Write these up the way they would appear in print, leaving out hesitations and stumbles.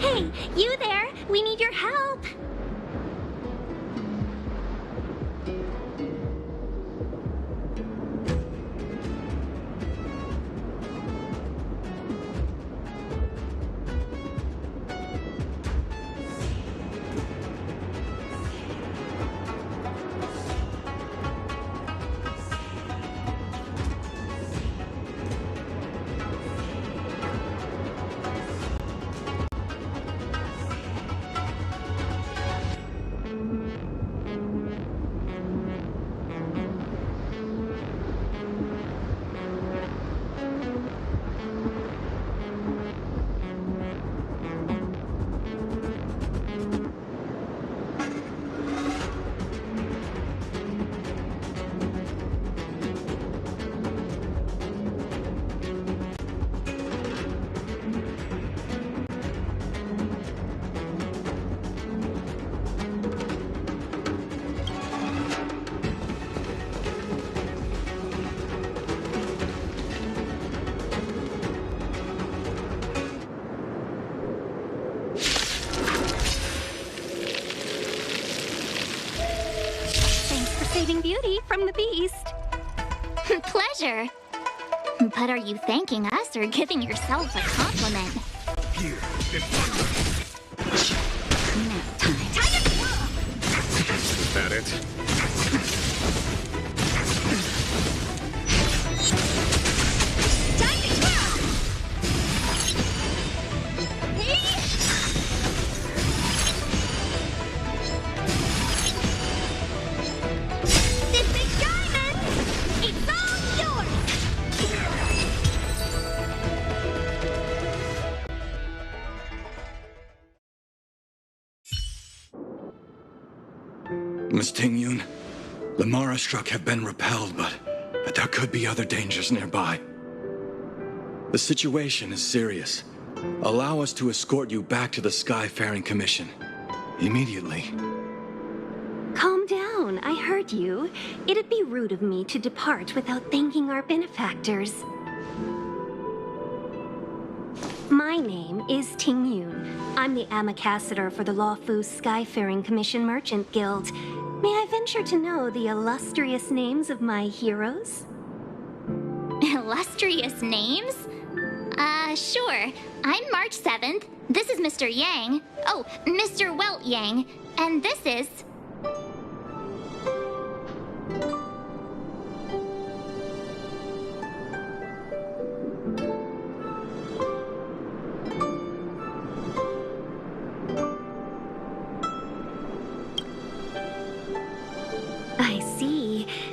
Hey, you there! We need your help! Saving beauty from the beast. Pleasure. But are you thanking us or giving yourself a compliment? Here, in front Nap time. Is that it? Miss Tingyun, the Mara struck have been repelled, but there could be other dangers nearby. The situation is serious. Allow us to escort you back to the Skyfaring Commission. Immediately. Calm down, I heard you. It'd be rude of me to depart without thanking our benefactors. My name is Tingyun. I'm the ambassador for the Lawfu Skyfaring Commission Merchant Guild. May I venture to know the illustrious names of my heroes? Illustrious names? Sure. I'm March 7th. This is Mr. Yang. Oh, Mr. Welt Yang. And this is...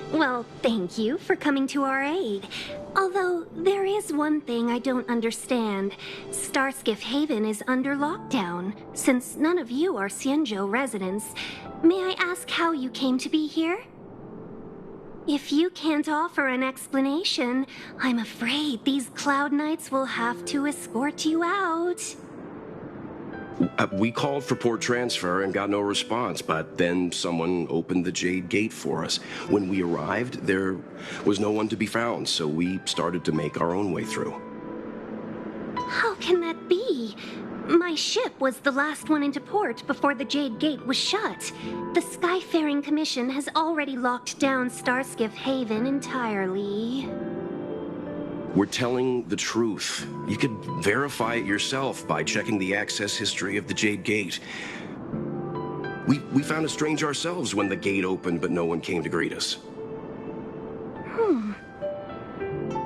Well, thank you for coming to our aid. Although, there is one thing I don't understand. Starskiff Haven is under lockdown. Since none of you are Xianzhou residents, may I ask how you came to be here? If you can't offer an explanation, I'm afraid these Cloud Knights will have to escort you out. We called for port transfer and got no response, but then someone opened the Jade Gate for us. When we arrived, there was no one to be found, so we started to make our own way through. How can that be? My ship was the last one into port before the Jade Gate was shut. The Skyfaring Commission has already locked down Starskiff Haven entirely. We're telling the truth. You could verify it yourself by checking the access history of the Jade Gate. We found it strange ourselves when the gate opened, but no one came to greet us.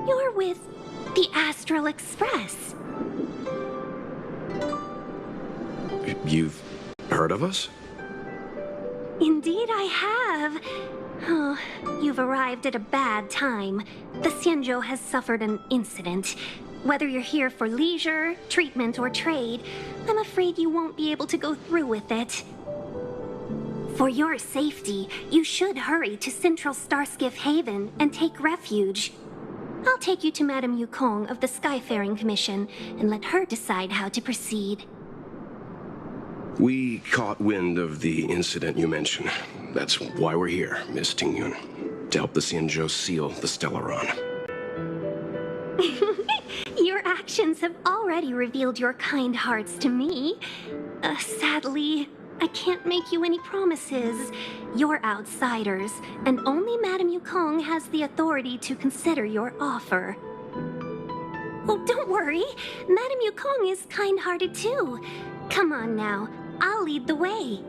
You're with the Astral Express. You've heard of us? Indeed I have. Oh, you've arrived at a bad time. The Xianzhou has suffered an incident. Whether you're here for leisure, treatment, or trade, I'm afraid you won't be able to go through with it. For your safety, you should hurry to Central Starskiff Haven and take refuge. I'll take you to Madame Yukong of the Skyfaring Commission and let her decide how to proceed. We caught wind of the incident you mentioned. That's why we're here, Miss Tingyun, to help the Xianzhou seal the Stellaron. You're actually actions have already revealed your kind hearts to me. Sadly, I can't make you any promises. You're outsiders, and only Madame Yukong has the authority to consider your offer. Oh, don't worry. Madame Yukong is kind-hearted too. Come on now, I'll lead the way.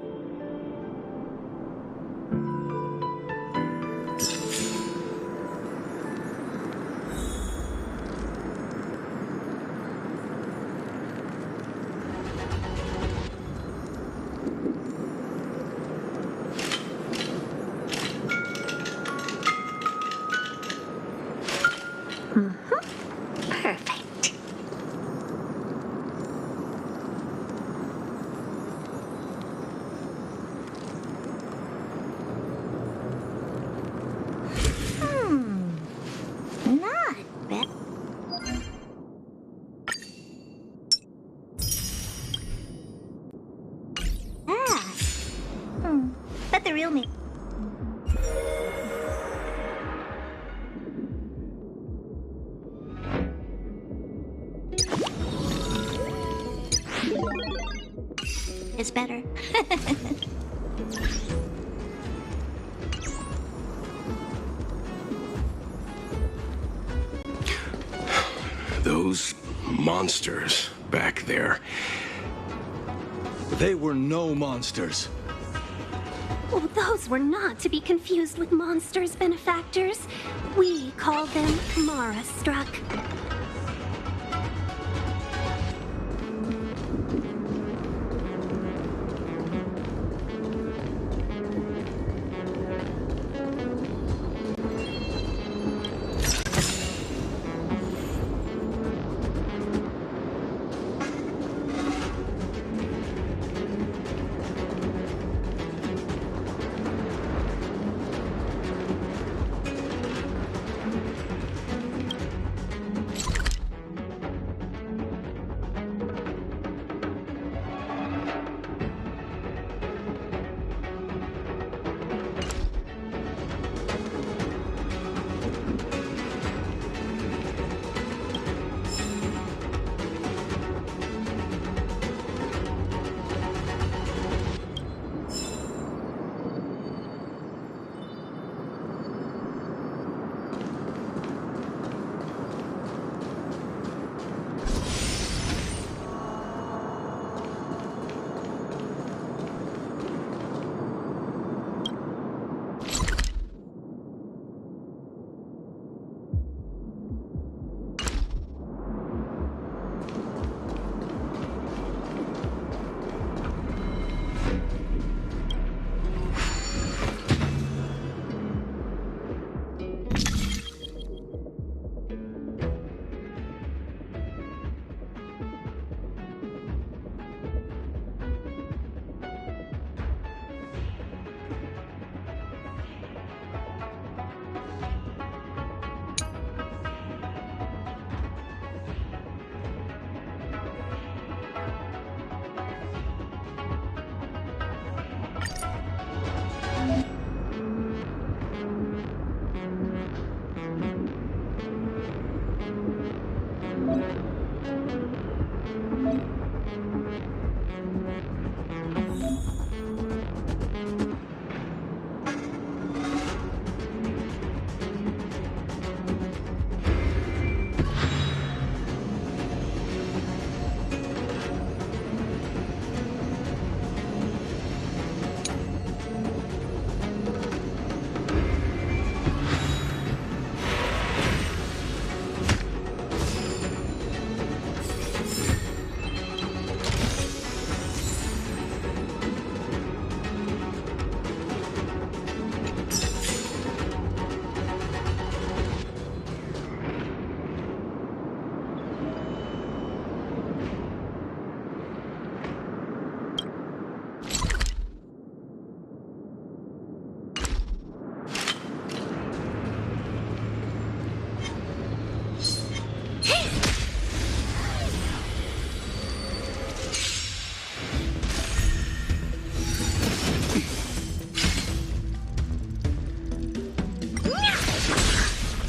Perfect. Not bad. But the real me. Is better. Those monsters back there. They were no monsters. Oh, those were not to be confused with monsters, benefactors. We call them Mara-struck.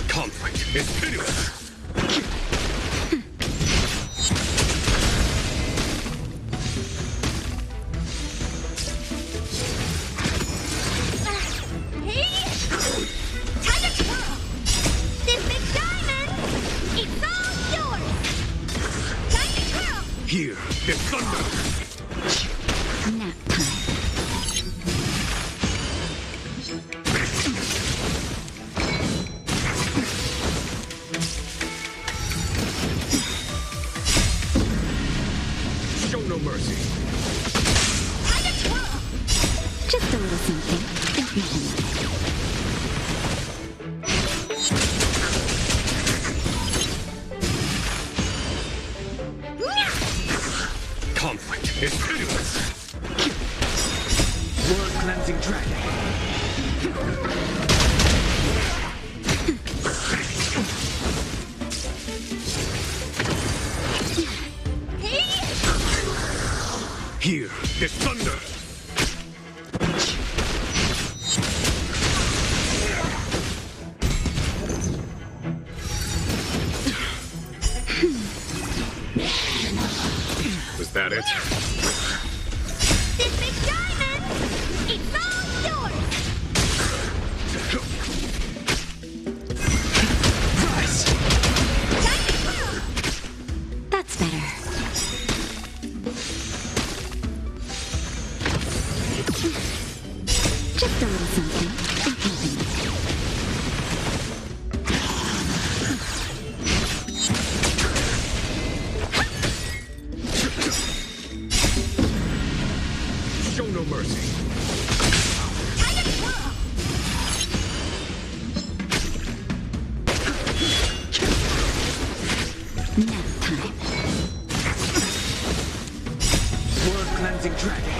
Conflict is pitiless. Here is thunder! Nap time. Show no mercy. Just a little something. Don't matter much. Conflict is pitiless. Blood-cleansing dragon. Here is thunder! Was that it? This big diamond! It's all yours! Rise! That's better. Just a little something. Don't matter much. Show no mercy. Nap time. Blood-cleansing dragon.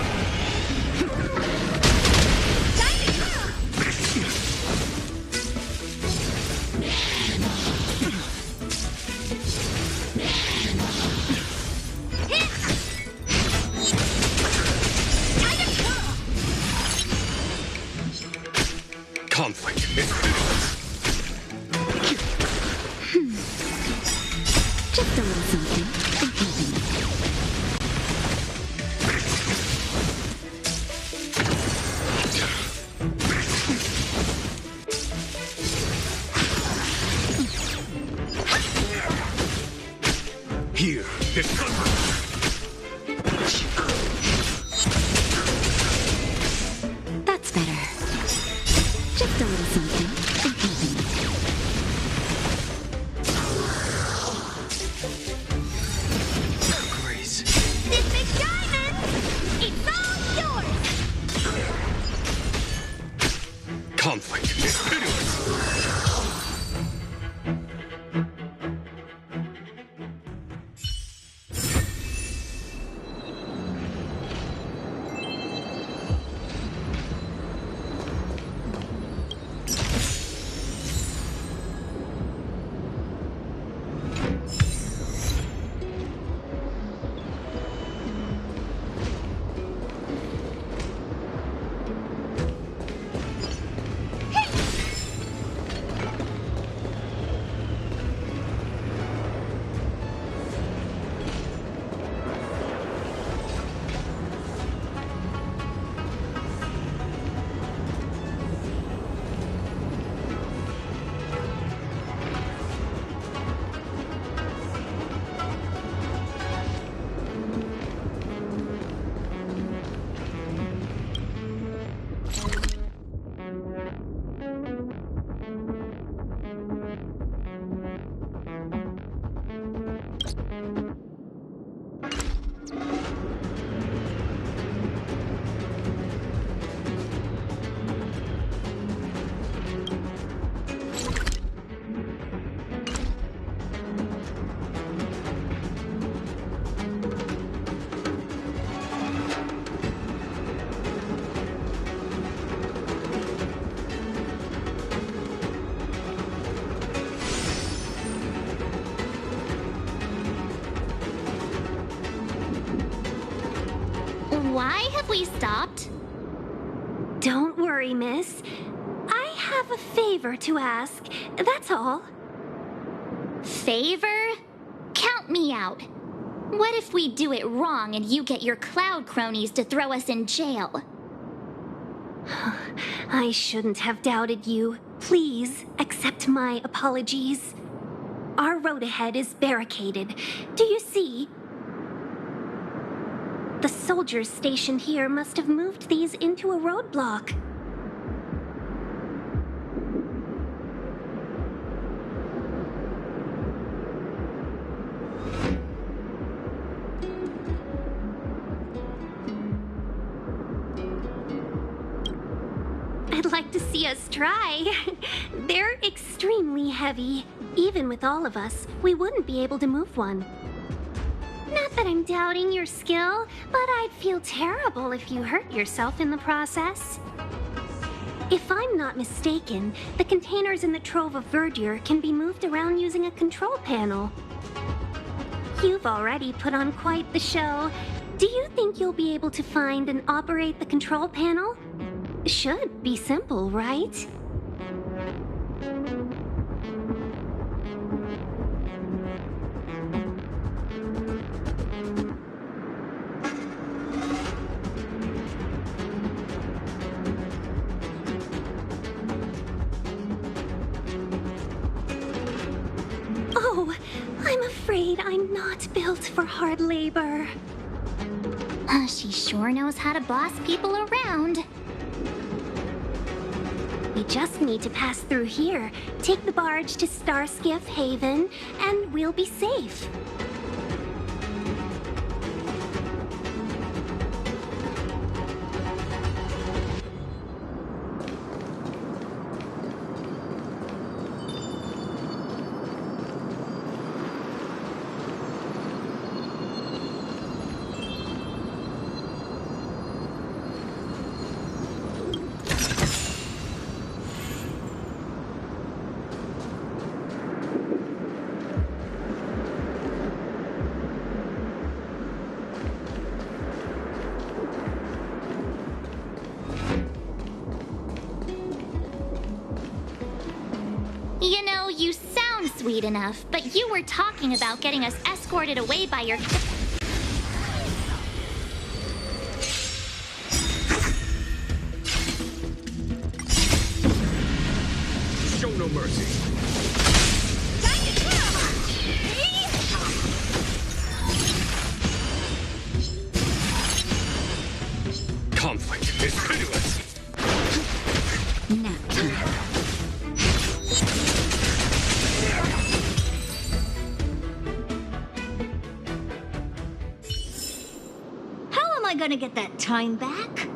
Conflict is pitiless. Just a little something. Don't matter much. Here is thunder! That's better. Just a little something. Don't matter much. Grace. This big diamond! It's all yours! Conflict is pitiless. Why have we stopped? Don't worry, miss. I have a favor to ask, that's all. Favor? Count me out. What if we do it wrong and you get your cloud cronies to throw us in jail? I shouldn't have doubted you. Please accept my apologies. Our road ahead is barricaded. Do you see? The soldiers stationed here must have moved these into a roadblock. I'd like to see us try. They're extremely heavy. Even with all of us, we wouldn't be able to move one. Not that I'm doubting your skill, but I'd feel terrible if you hurt yourself in the process. If I'm not mistaken, the containers in the Trove of Verdure can be moved around using a control panel. You've already put on quite the show. Do you think you'll be able to find and operate the control panel? Should be simple, right? Oh, I'm afraid I'm not built for hard labor. She sure knows how to boss people around. We just need to pass through here, take the barge to Starskiff Haven, and we'll be safe. You know, you sound sweet enough, but you were talking about getting us escorted away by your... Show no mercy. Conflict is pitiless. How am I gonna get that time back?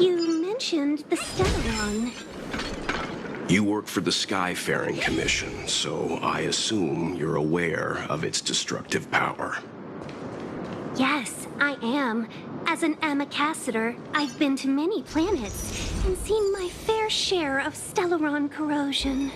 You mentioned the Stellaron. You work for the Skyfaring Commission, so I assume you're aware of its destructive power. Yes, I am. As an Amicassator, I've been to many planets and seen my fair share of Stellaron corrosion.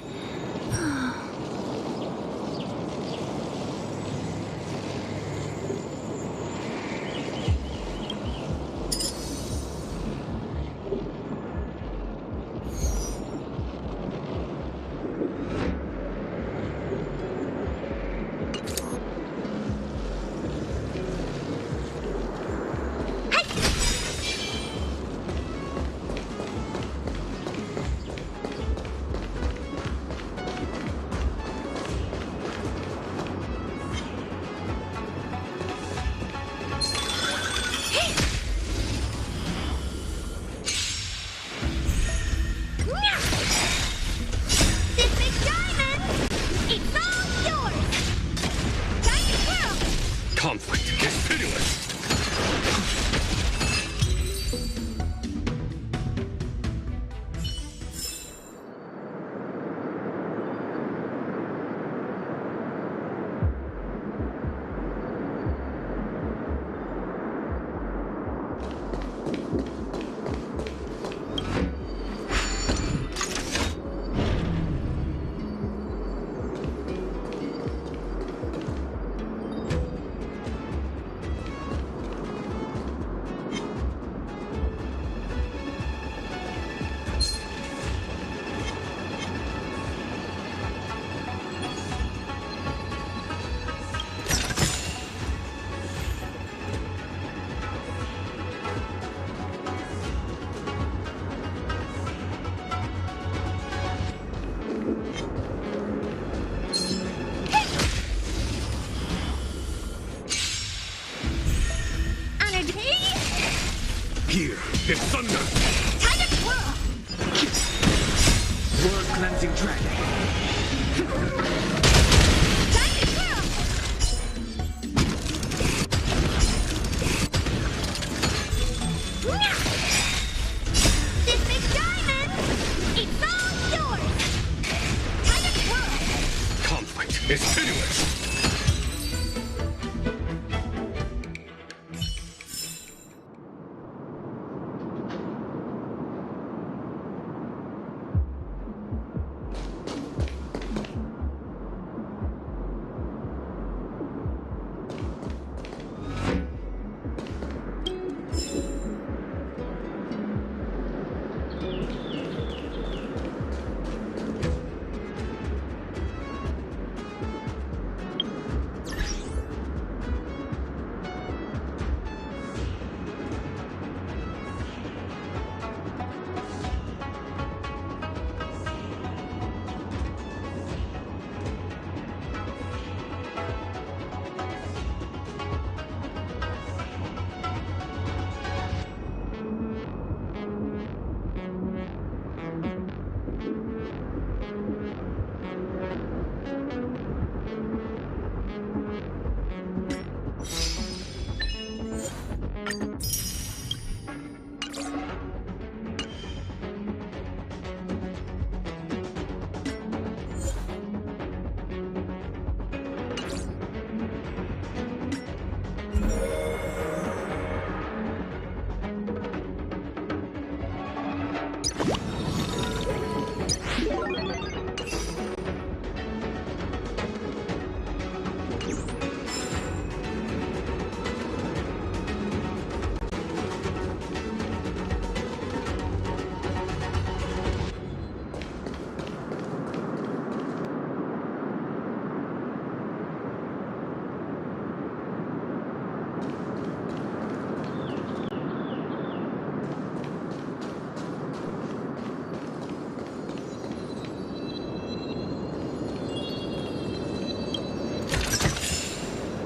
Conflict is pitiless. Here is thunder. World cleansing dragon. This big diamond! It's all yours! Conflict is pitiless.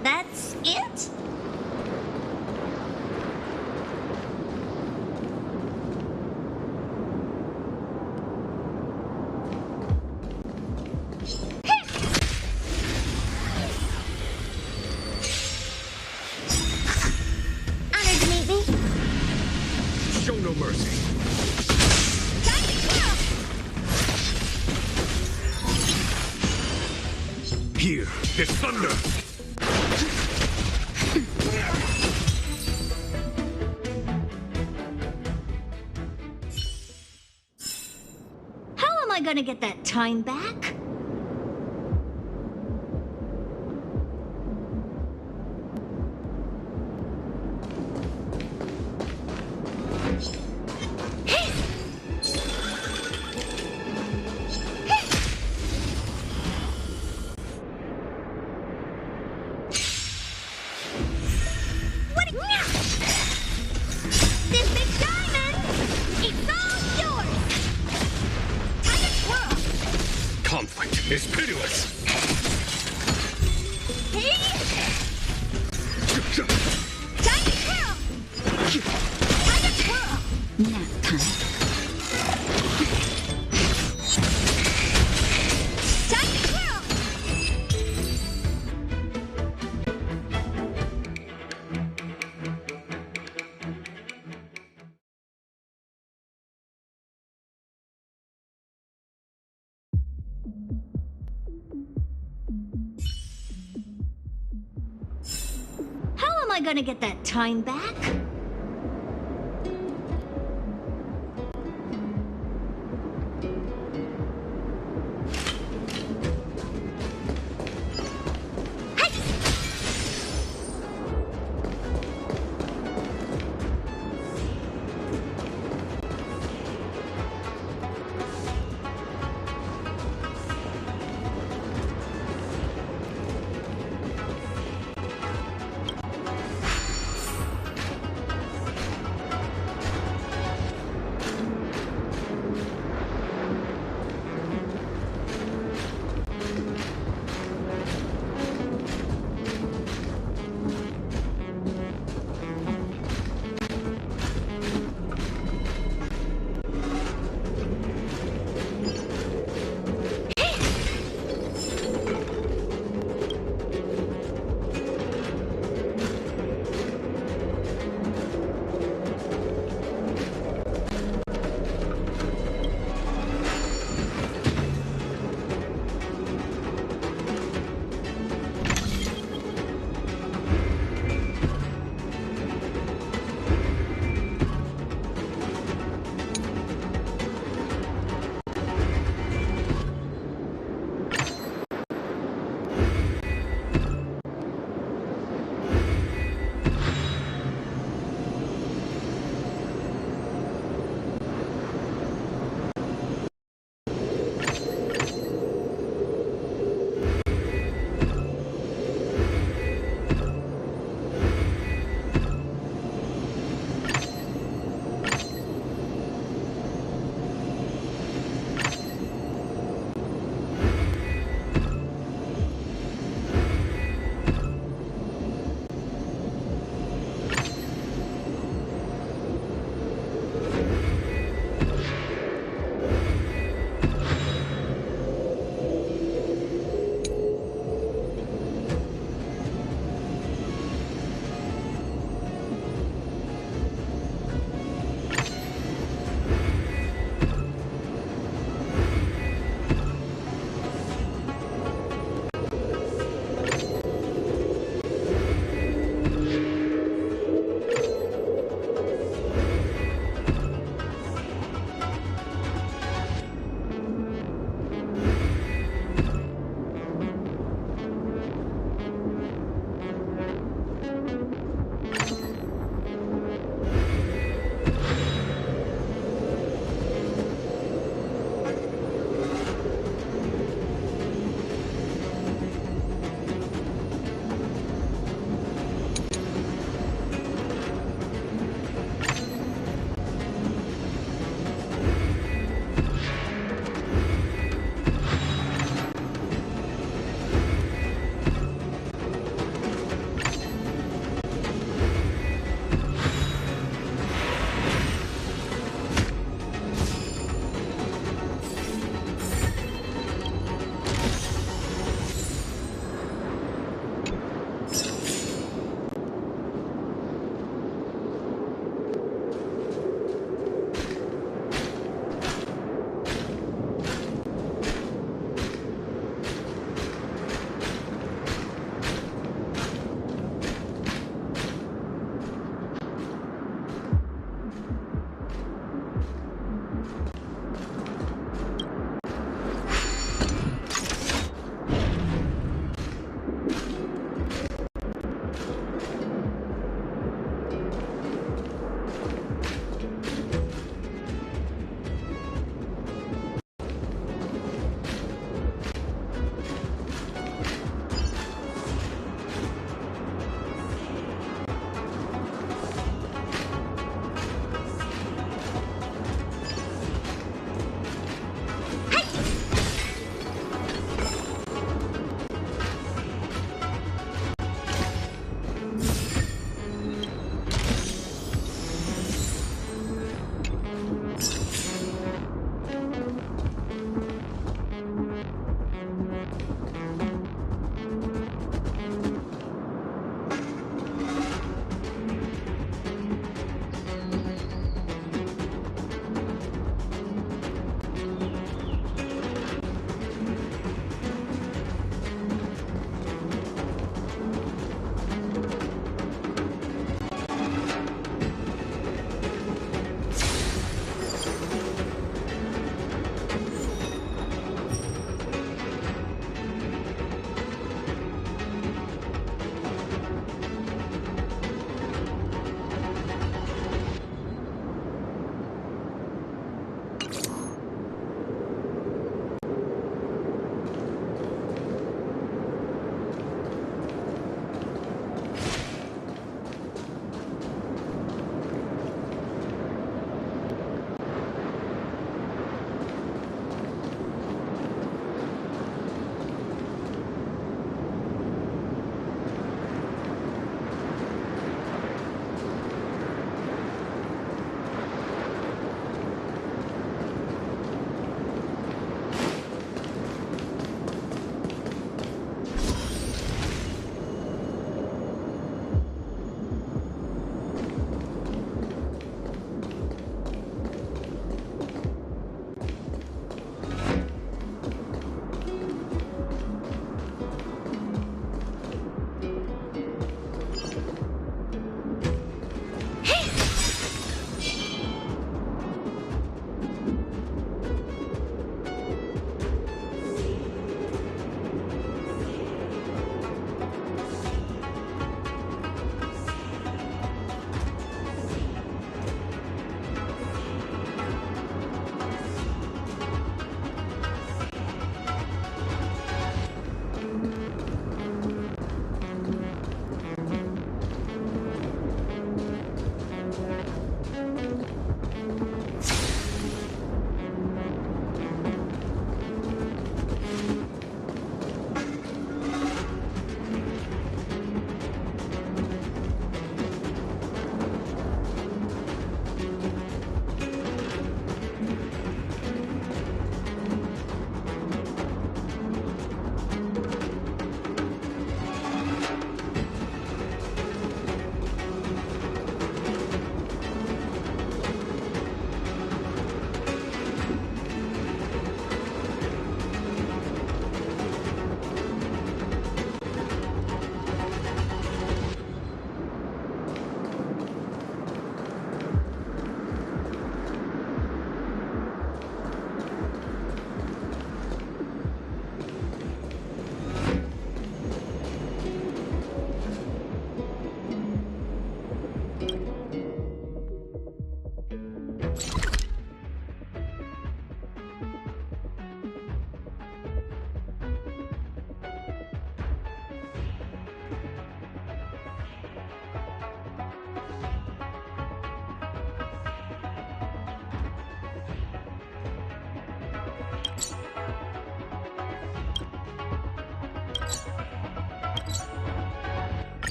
That's it? Honored to meet me. Show no mercy. Here is thunder. How am I gonna get that time back? This big diamond! It's all yours! Time to twirl! Conflict is pitiless. Time to twirl! Time to twirl! Nap time. Time to twirl! I gonna get that time back?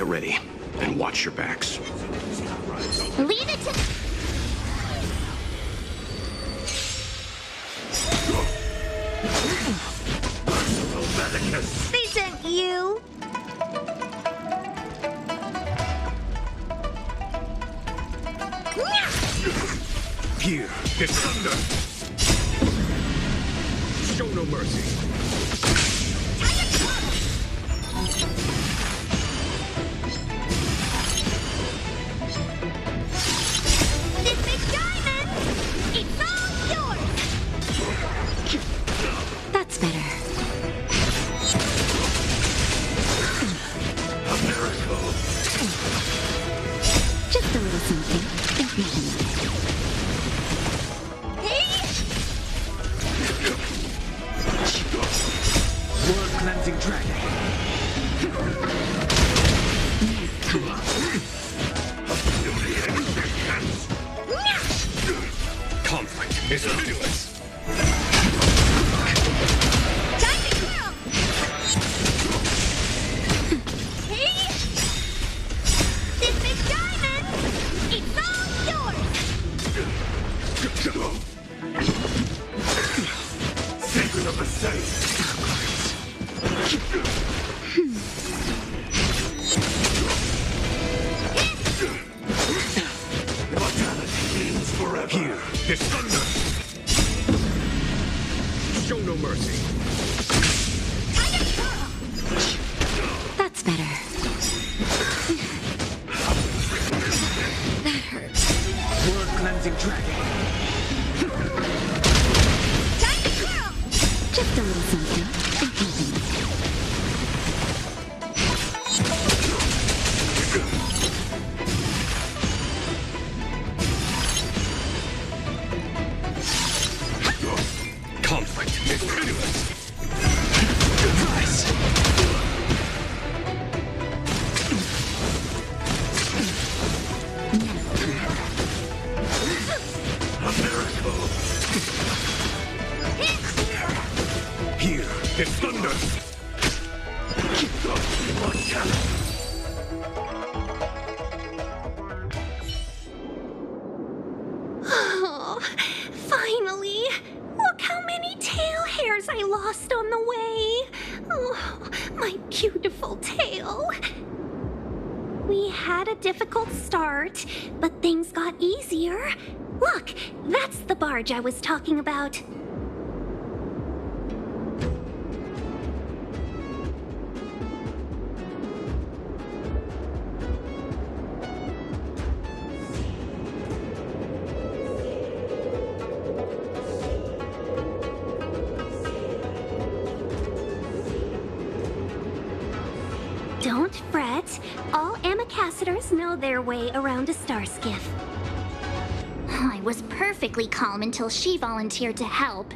Get ready, and watch your backs. Leave it to... They sent you. Here is thunder. Show no mercy. This big diamond, it's all yours. That's better. A miracle. Just a little something. Think nothing of it. World cleansing dragon. Conflict is pitiless. Time to grow. Hey! This big diamond, it's all yours. Sacred of the saints. Forever. Here is thunder. Show no mercy. That's better. That hurts. World cleansing dragon. Time to grow. Just a little something. Think nothing of it. Conflict is pitiless. Rise. A miracle. Here is thunder. Oh, finally! Look how many tail hairs I lost on the way. Oh, my beautiful tail. We had a difficult start, but things got easier. Look, that's the barge I was talking about. Don't fret. All ambassadors know their way around a star skiff. I was perfectly calm until she volunteered to help.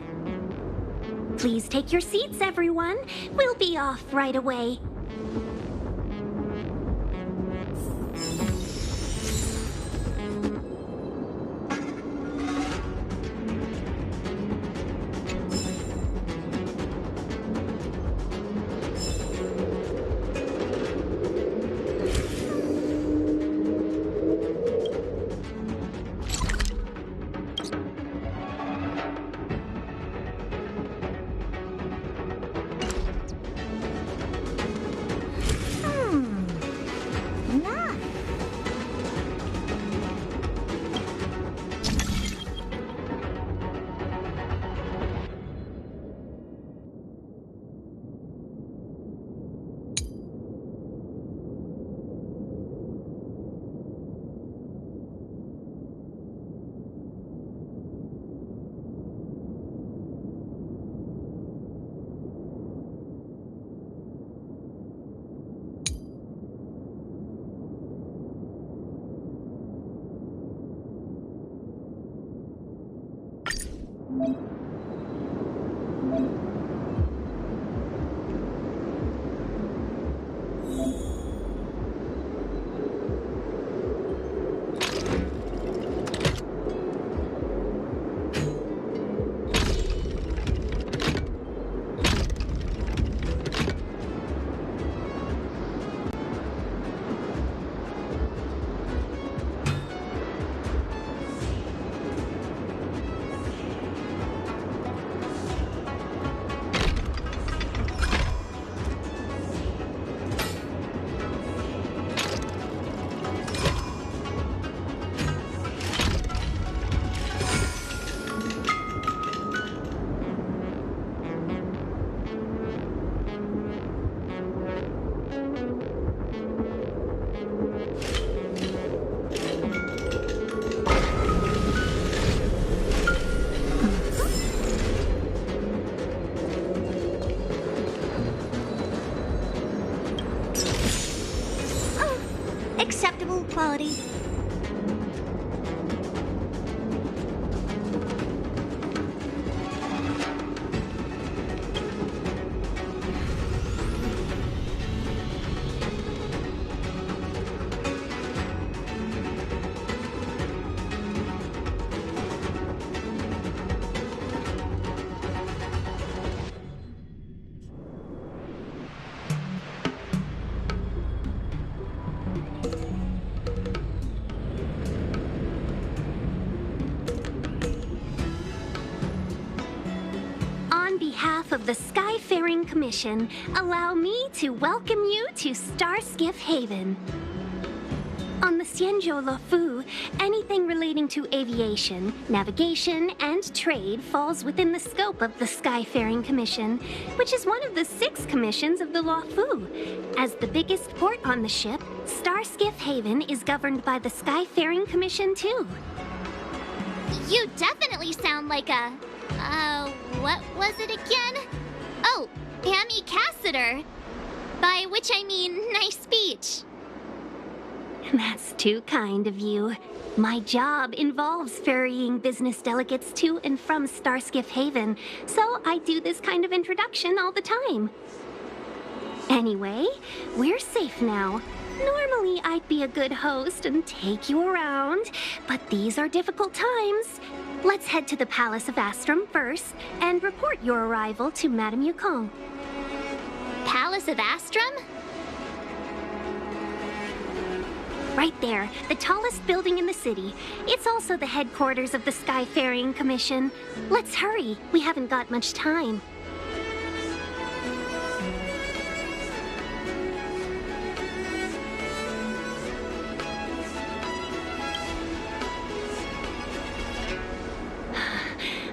Please take your seats, everyone. We'll be off right away. Acceptable quality. On behalf of the Skyfaring Commission, allow me to welcome you to Starskiff Haven. On the Xianzhou Luofu, anything relating to aviation, navigation, and trade falls within the scope of the Skyfaring Commission, which is one of the 6 commissions of the Luofu. As the biggest port on the ship, Starskiff Haven is governed by the Skyfaring Commission too. You definitely sound like a... what was it again? Oh, Amy Cassiter. By which I mean, nice speech. That's too kind of you. My job involves ferrying business delegates to and from Starskiff Haven, so I do this kind of introduction all the time. Anyway, we're safe now. Normally, I'd be a good host and take you around, but these are difficult times. Let's head to the Palace of Astrum first and report your arrival to Madame Yukong. Palace of Astrum? Right there, the tallest building in the city. It's also the headquarters of the Skyfaring Commission. Let's hurry, we haven't got much time.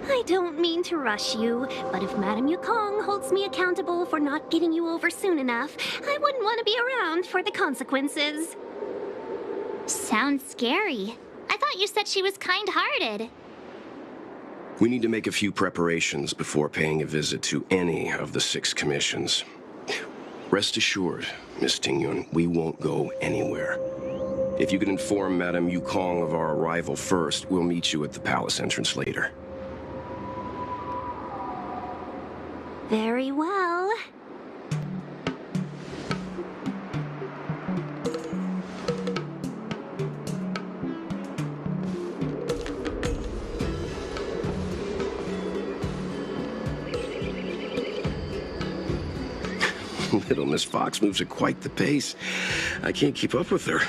I don't mean to rush you, but if Madame Yukong holds me accountable for not getting you over soon enough, I wouldn't want to be around for the consequences. Sounds scary. I thought you said she was kind-hearted. We need to make a few preparations before paying a visit to any of the 6 commissions. Rest assured, Miss Tingyun, we won't go anywhere. If you can inform Madame Yukong of our arrival first, we'll meet you at the palace entrance later. Very well. Little Miss Fox moves at quite the pace. I can't keep up with her.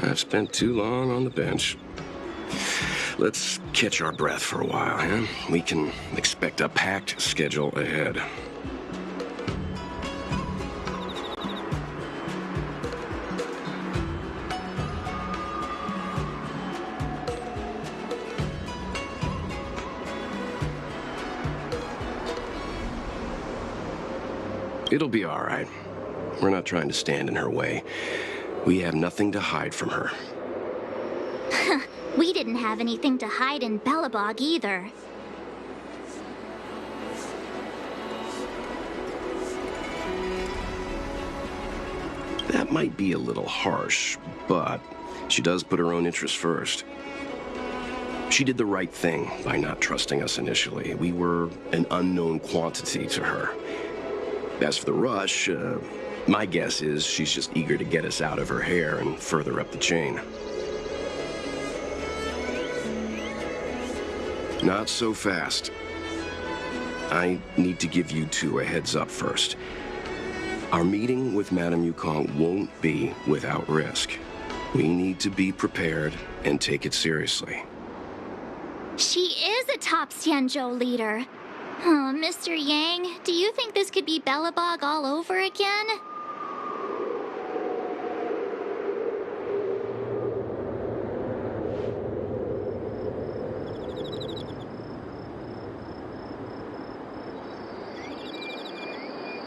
I've spent too long on the bench. Let's catch our breath for a while, huh? We can expect a packed schedule ahead. It'll be all right. We're not trying to stand in her way. We have nothing to hide from her. We didn't have anything to hide in Belobog either. That might be a little harsh, but she does put her own interests first. She did the right thing by not trusting us initially. We were an unknown quantity to her. As for the rush, my guess is she's just eager to get us out of her hair and further up the chain. Not so fast. I need to give you 2 a heads up first. Our meeting with Madame Yukong won't be without risk. We need to be prepared and take it seriously. She is a top Xianzhou leader. Oh, Mr. Yang, do you think this could be Belobog all over again?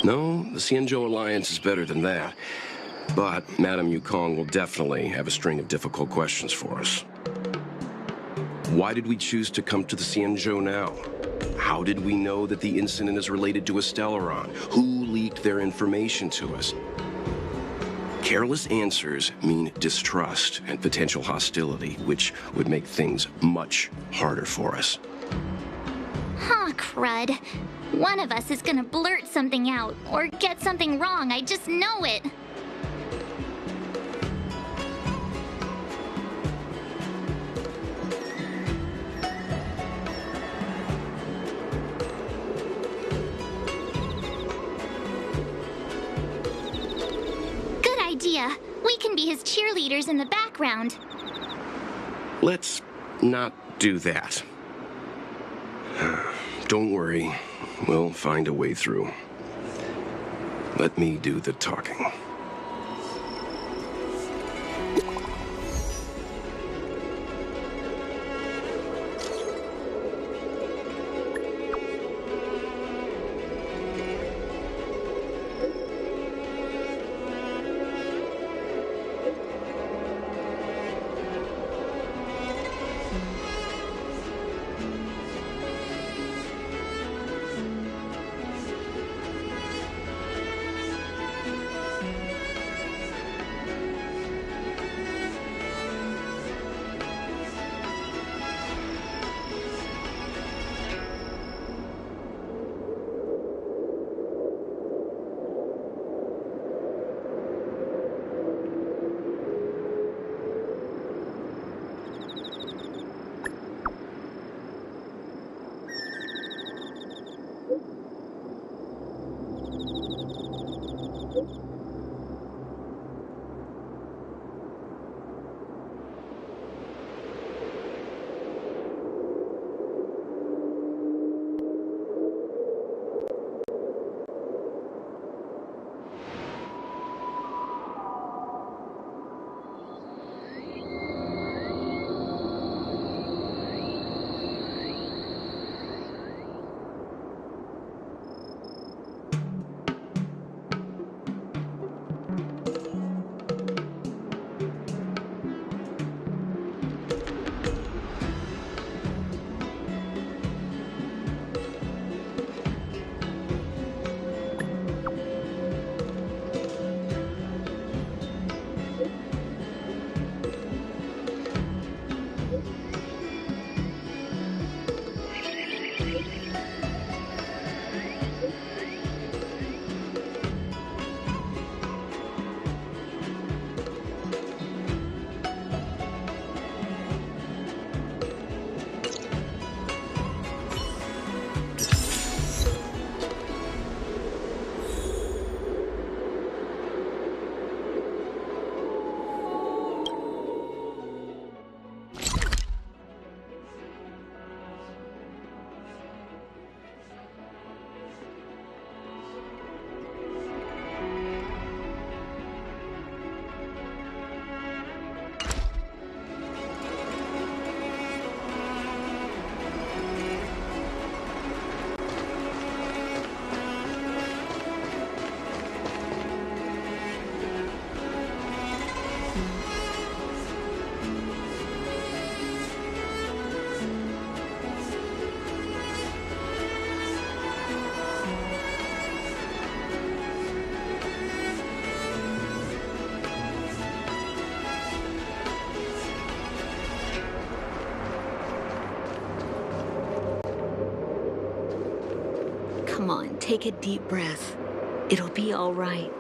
No, the Xianzhou Alliance is better than that. But Madame Yukong will definitely have a string of difficult questions for us. Why did we choose to come to the Xianzhou now? How did we know that the incident is related to a Stellaron? Who leaked their information to us? Careless answers mean distrust and potential hostility, which would make things much harder for us. Huh, crud. One of us is gonna blurt something out, or get something wrong, I just know it. Good idea. We can be his cheerleaders in the background. Let's not do that. Don't worry. We'll find a way through. Let me do the talking. Come on, take a deep breath. It'll be all right.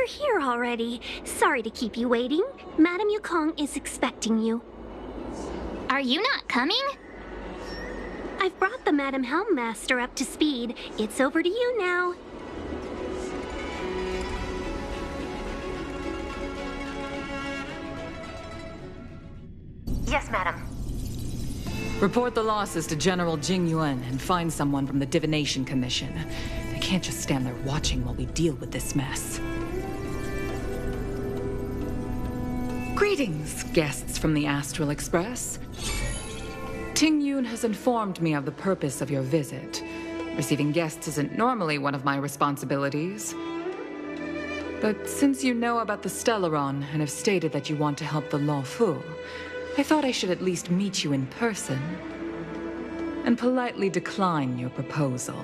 you're here already. Sorry to keep you waiting. Madame Yukong is expecting you. Are you not coming? I've brought the Madame Helmmaster up to speed. It's over to you now. Yes, madam. Report the losses to General Jing Yuan and find someone from the Divination Commission. They can't just stand there watching while we deal with this mess. Greetings, guests from the Astral Express. Ting Yun has informed me of the purpose of your visit. Receiving guests isn't normally one of my responsibilities. But since you know about the Stellaron and have stated that you want to help the Law Fu, I thought I should at least meet you in person and politely decline your proposal.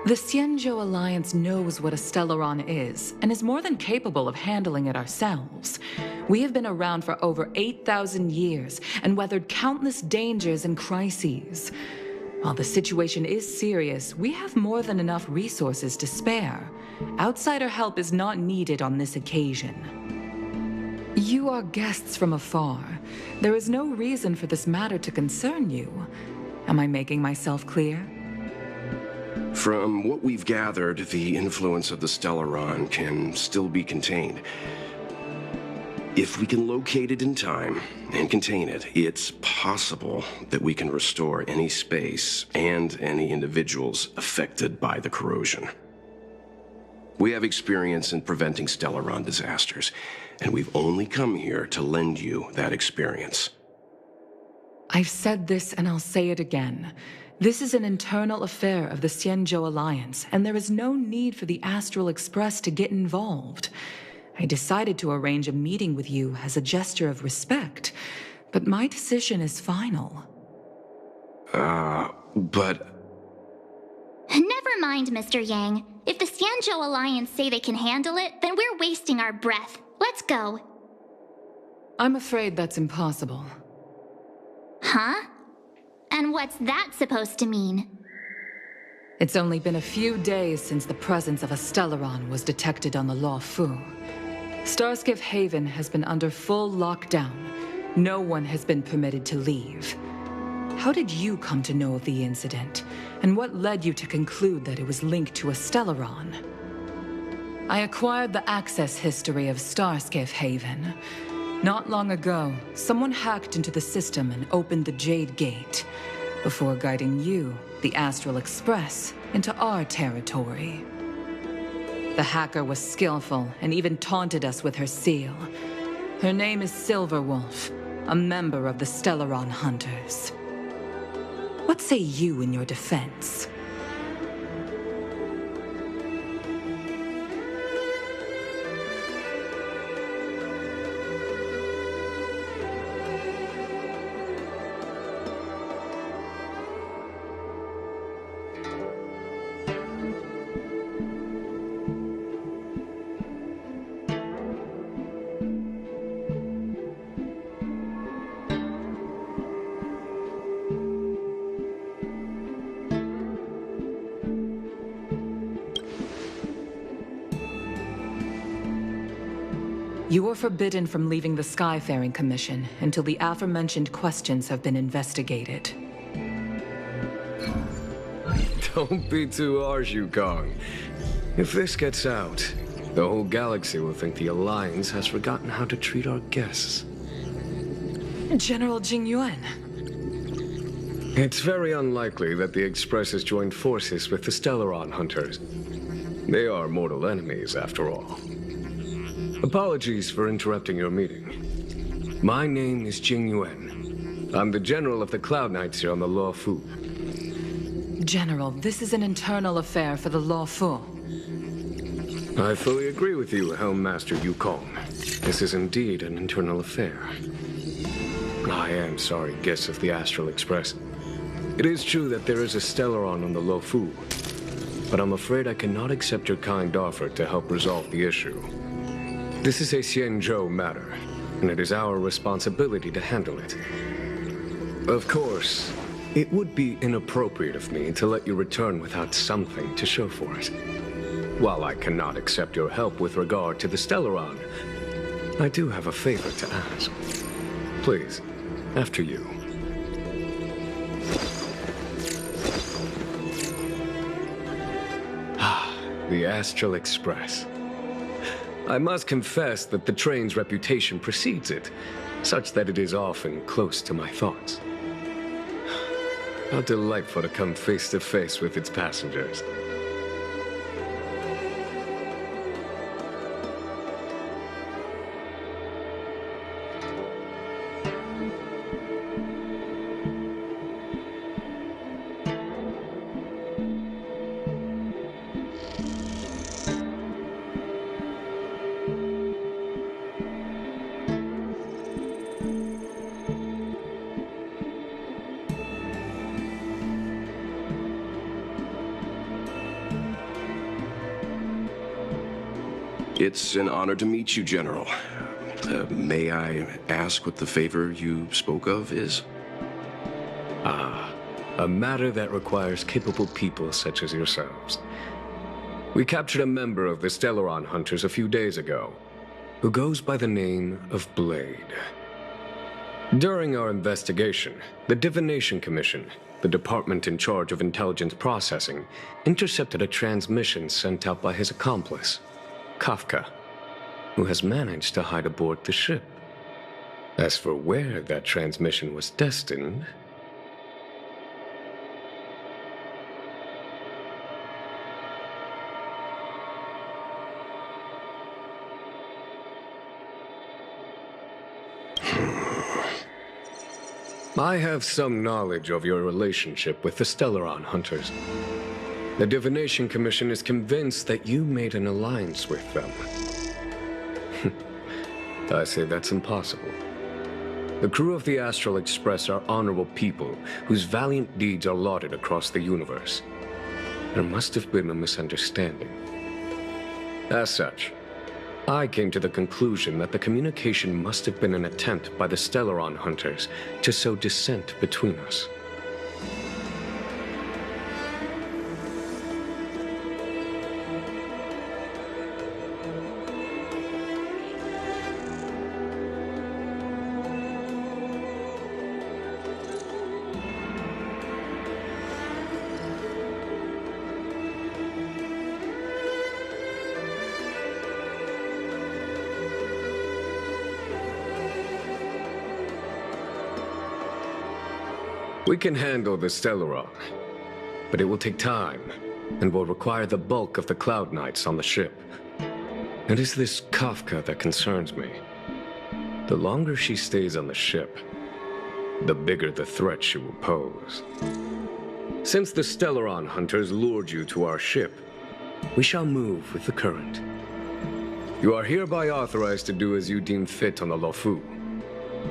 The SuanGang Alliance knows what a Stellaron is, and is more than capable of handling it ourselves. We have been around for over 8,000 years, and weathered countless dangers and crises. While the situation is serious, we have more than enough resources to spare. Outsider help is not needed on this occasion. You are guests from afar. There is no reason for this matter to concern you. Am I making myself clear? From what we've gathered, the influence of the Stellaron can still be contained. If we can locate it in time and contain it, it's possible that we can restore any space and any individuals affected by the corrosion. We have experience in preventing Stellaron disasters, and we've only come here to lend you that experience. I've said this and I'll say it again. This is an internal affair of the SuanGang Alliance, and there is no need for the Astral Express to get involved. I decided to arrange a meeting with you as a gesture of respect, but my decision is final. But... Never mind, Mr. Yang. If the SuanGang Alliance say they can handle it, then we're wasting our breath. Let's go. I'm afraid that's impossible. Huh? And what's that supposed to mean? It's only been a few days since the presence of a Stellaron was detected on the Law Fu. Starskiff Haven has been under full lockdown. No one has been permitted to leave. How did you come to know of the incident? And what led you to conclude that it was linked to a Stellaron? I acquired the access history of Starskiff Haven. Not long ago, someone hacked into the system and opened the Jade Gate, before guiding you, the Astral Express, into our territory. The hacker was skillful and even taunted us with her seal. Her name is Silverwolf, a member of the Stellaron Hunters. What say you in your defense? You are forbidden from leaving the Skyfaring Commission until the aforementioned questions have been investigated. Don't be too harsh, Yukong. If this gets out, the whole galaxy will think the Alliance has forgotten how to treat our guests. General Jing Yuan. It's very unlikely that the Express has joined forces with the Stellaron Hunters. They are mortal enemies, after all. Apologies for interrupting your meeting. My name is Jing Yuan. I'm the General of the Cloud Knights here on the Law Fu. General, this is an internal affair for the Law Fu. I fully agree with you, Helmmaster Yukong. This is indeed an internal affair. I am sorry, guests of the Astral Express. It is true that there is a Stellaron on the Luofu, but I'm afraid I cannot accept your kind offer to help resolve the issue. This is a Xianzhou matter, and it is our responsibility to handle it. Of course, it would be inappropriate of me to let you return without something to show for it. While I cannot accept your help with regard to the Stellaron, I do have a favor to ask. Please, after you. The Astral Express. I must confess that the train's reputation precedes it, such that it is often close to my thoughts. How delightful to come face to face with its passengers. It's an honor to meet you, General. May I ask what the favor you spoke of is? A matter that requires capable people such as yourselves. We captured a member of the Stellaron Hunters a few days ago, who goes by the name of Blade. During our investigation, the Divination Commission, the department in charge of intelligence processing, intercepted a transmission sent out by his accomplice, Kafka, who has managed to hide aboard the ship. As for where that transmission was destined, I have some knowledge of your relationship with the Stellaron Hunters. The Divination Commission is convinced that you made an alliance with them. I say that's impossible. The crew of the Astral Express are honorable people whose valiant deeds are lauded across the universe. There must have been a misunderstanding. As such, I came to the conclusion that the communication must have been an attempt by the Stellaron Hunters to sow dissent between us. We can handle the Stellaron, but it will take time and will require the bulk of the Cloud Knights on the ship. It is this Kafka that concerns me. The longer she stays on the ship, the bigger the threat she will pose. Since the Stellaron Hunters lured you to our ship, we shall move with the current. You are hereby authorized to do as you deem fit on the Luofu,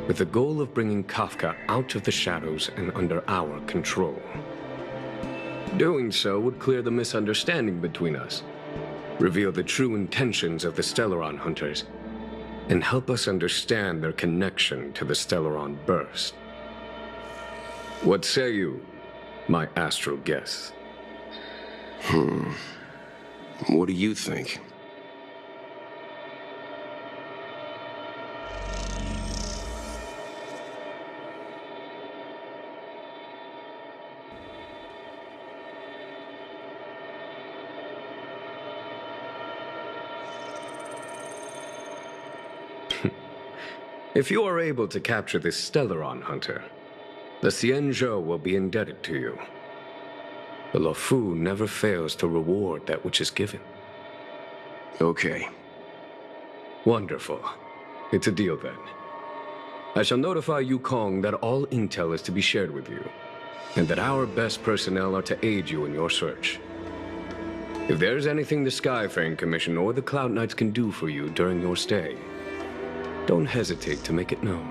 with the goal of bringing Kafka out of the shadows and under our control. Doing so would clear the misunderstanding between us, reveal the true intentions of the Stellaron Hunters, and help us understand their connection to the Stellaron Burst. What say you, my astral guests? What do you think? If you are able to capture this Stellaron Hunter, the Xianzhou will be indebted to you. The Luofu never fails to reward that which is given. Okay. Wonderful. It's a deal then. I shall notify Yukong that all intel is to be shared with you, and that our best personnel are to aid you in your search. If there is anything the Skyfaring Commission or the Cloud Knights can do for you during your stay, don't hesitate to make it known.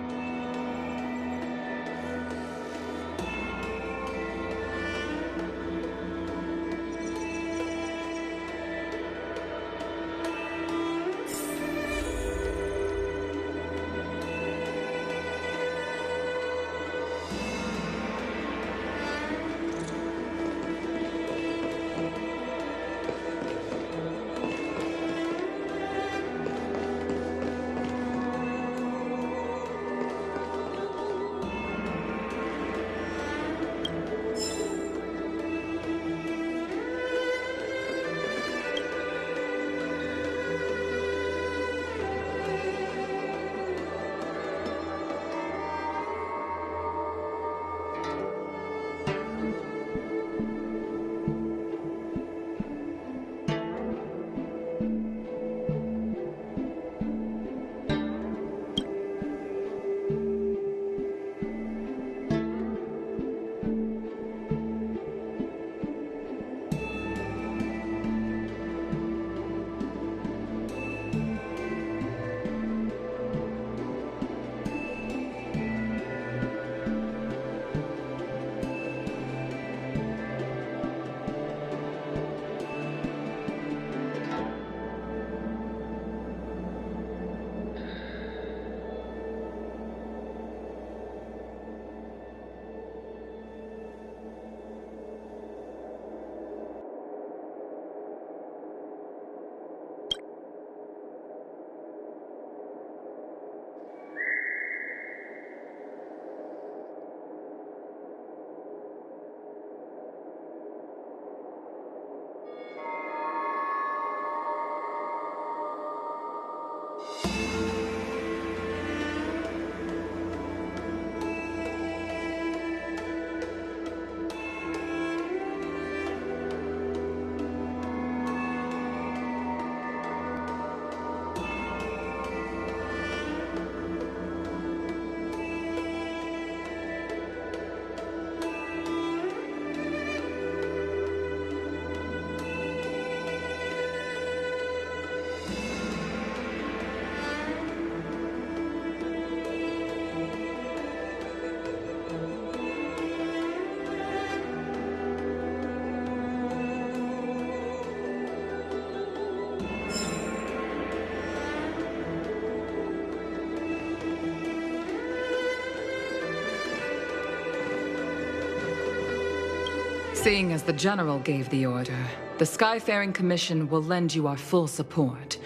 Seeing as the General gave the order, the Skyfaring Commission will lend you our full support.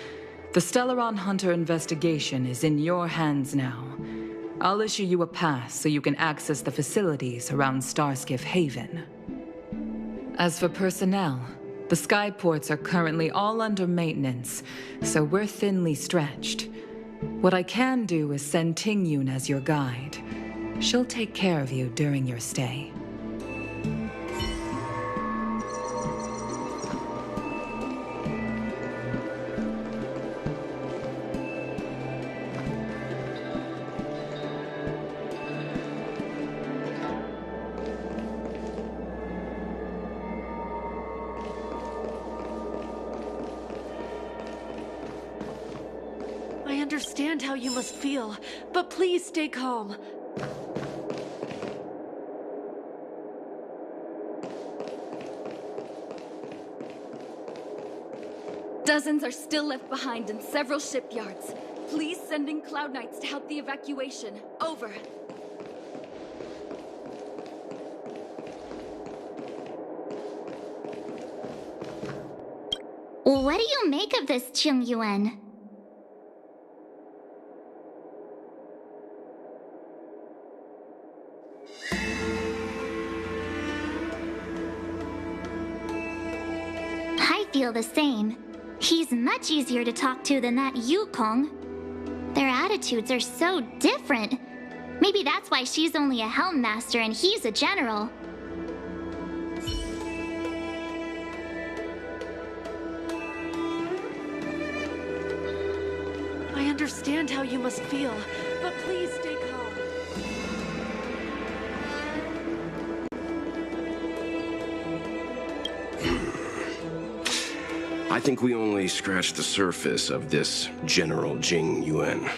The Stellaron Hunter investigation is in your hands now. I'll issue you a pass so you can access the facilities around Starskiff Haven. As for personnel, the skyports are currently all under maintenance, so we're thinly stretched. What I can do is send Tingyun as your guide. She'll take care of you during your stay. I understand how you must feel, but please stay calm. Dozens are still left behind in several shipyards. Please send in Cloud Knights to help the evacuation. Over. What do you make of this, Qingyuan? I feel the same. He's much easier to talk to than that Yukong. Their attitudes are so different. Maybe that's why she's only a Helm Master and he's a general. I understand how you must feel, but please stay calm. I think we only scratched the surface of this General Jing Yuan.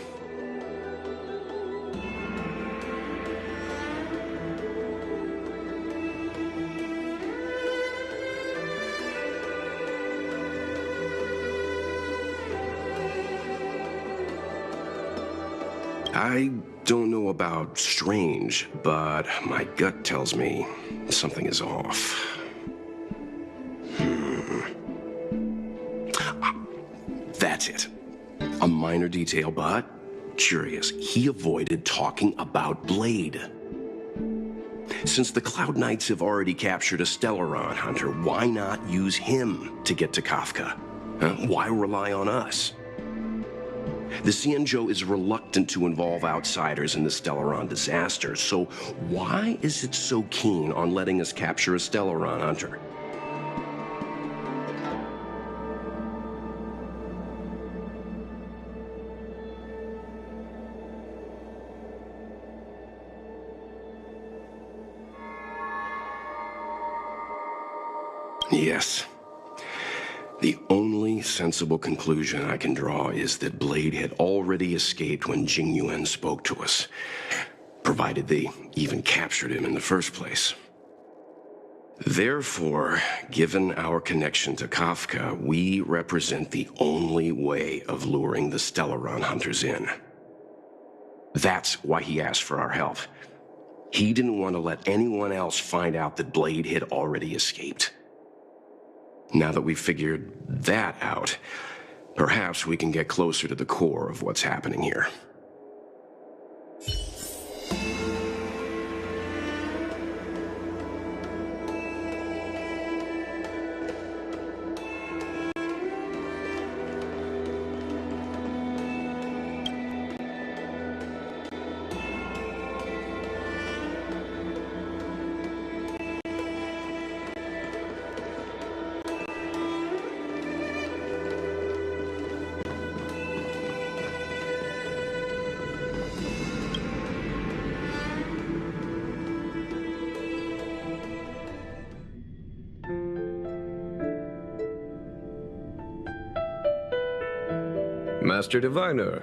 I don't know about strange, but my gut tells me something is off. That's it. A minor detail, but curious. He avoided talking about Blade. Since the Cloud Knights have already captured a Stellaron Hunter, why not use him to get to Kafka? Why rely on us? The Xianzhou is reluctant to involve outsiders in the Stellaron disaster, so why is it so keen on letting us capture a Stellaron Hunter? Yes. The only sensible conclusion I can draw is that Blade had already escaped when Jing Yuan spoke to us, provided they even captured him in the first place. Therefore, given our connection to Kafka, we represent the only way of luring the Stellaron Hunters in. That's why he asked for our help. He didn't want to let anyone else find out that Blade had already escaped. Now that we've figured that out, perhaps we can get closer to the core of what's happening here. Master Diviner,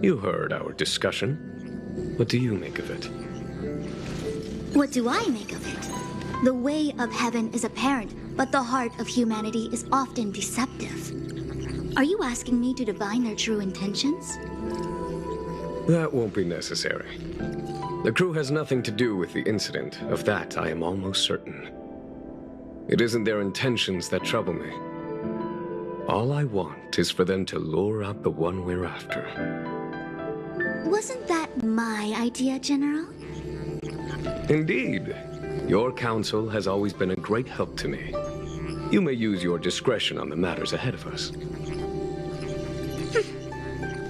you heard our discussion. What do you make of it? What do I make of it? The way of heaven is apparent, but the heart of humanity is often deceptive. Are you asking me to divine their true intentions? That won't be necessary. The crew has nothing to do with the incident. Of that, I am almost certain. It isn't their intentions that trouble me. All I want is for them to lure out the one we're after. Wasn't that my idea, General? Indeed. Your counsel has always been a great help to me. You may use your discretion on the matters ahead of us.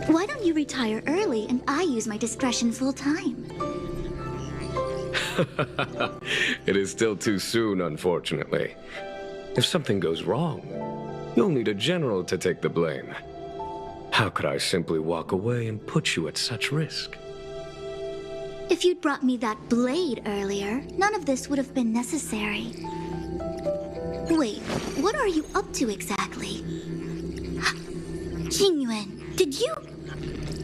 Why don't you retire early and I use my discretion full time? It is still too soon, unfortunately. If something goes wrong, you'll need a general to take the blame. How could I simply walk away and put you at such risk? If you'd brought me that blade earlier, none of this would have been necessary. Wait, what are you up to exactly? Qingyuan, did you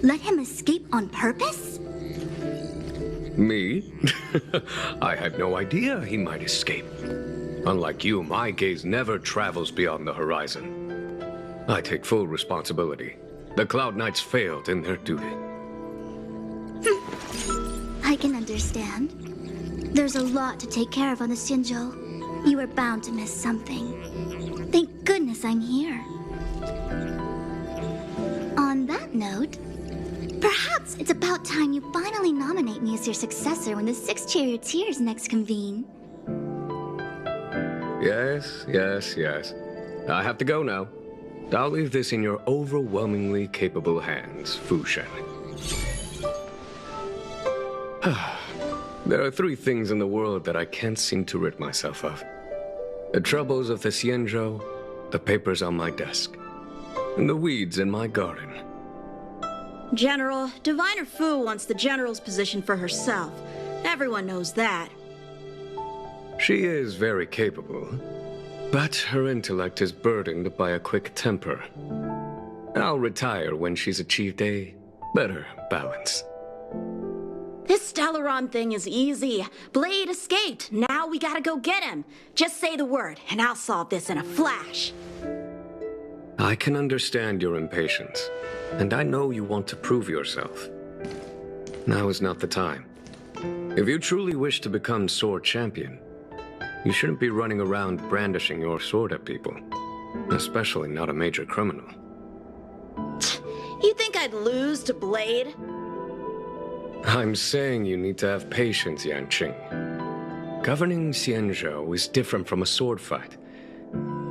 let him escape on purpose? Me? I had no idea he might escape. Unlike you, my gaze never travels beyond the horizon. I take full responsibility. The Cloud Knights failed in their duty. I can understand. There's a lot to take care of on the Xinzhou. You were bound to miss something. Thank goodness I'm here. On that note, perhaps it's about time you finally nominate me as your successor when the 6 charioteers next convene. Yes. I have to go now. I'll leave this in your overwhelmingly capable hands, Fu Shen. There are 3 things in the world that I can't seem to rid myself of. The troubles of the Xianzhou, the papers on my desk, and the weeds in my garden. General, Diviner Fu wants the General's position for herself. Everyone knows that. She is very capable, but her intellect is burdened by a quick temper. I'll retire when she's achieved a better balance. This Stellaron thing is easy. Blade escaped. Now we gotta go get him. Just say the word, and I'll solve this in a flash. I can understand your impatience, and I know you want to prove yourself. Now is not the time. If you truly wish to become sword champion, you shouldn't be running around brandishing your sword at people, especially not a major criminal. You think I'd lose to Blade? I'm saying you need to have patience, Yanqing. Governing Xianzhou is different from a sword fight.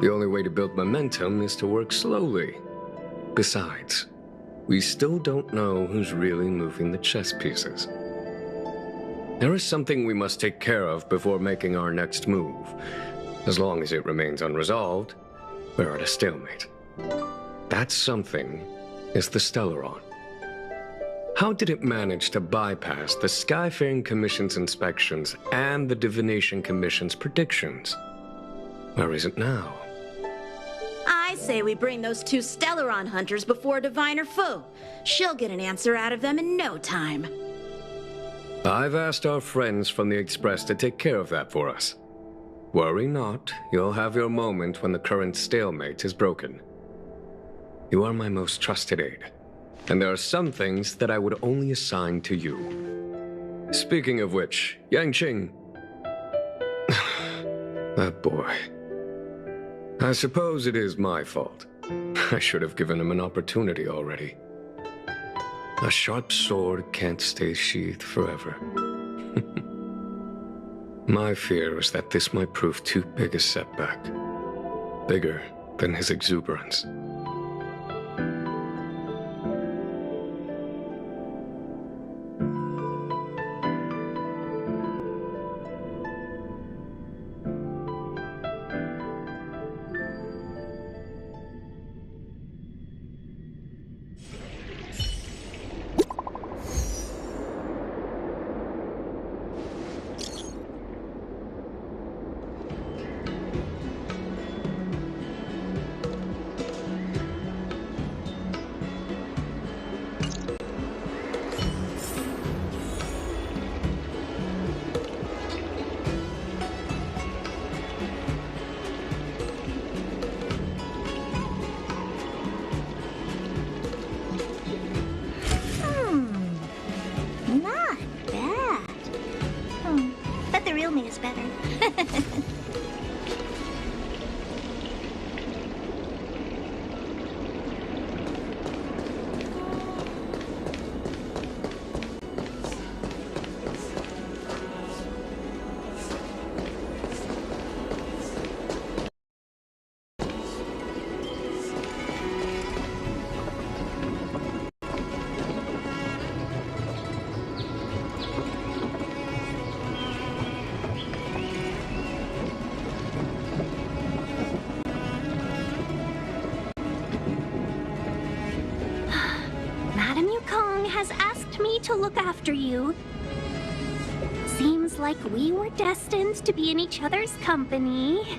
The only way to build momentum is to work slowly. Besides, we still don't know who's really moving the chess pieces. There is something we must take care of before making our next move. As long as it remains unresolved, we're at a stalemate. That something is the Stellaron. How did it manage to bypass the Skyfaring Commission's inspections and the Divination Commission's predictions? Where is it now? I say we bring those 2 Stellaron hunters before Diviner Fu. She'll get an answer out of them in no time. I've asked our friends from the Express to take care of that for us. Worry not, you'll have your moment when the current stalemate is broken. You are my most trusted aide, and there are some things that I would only assign to you. Speaking of which, Yanqing... That boy... I suppose it is my fault. I should have given him an opportunity already. A sharp sword can't stay sheathed forever. My fear is that this might prove too big a setback. Bigger than his exuberance. me to look after you. Seems like we were destined to be in each other's company.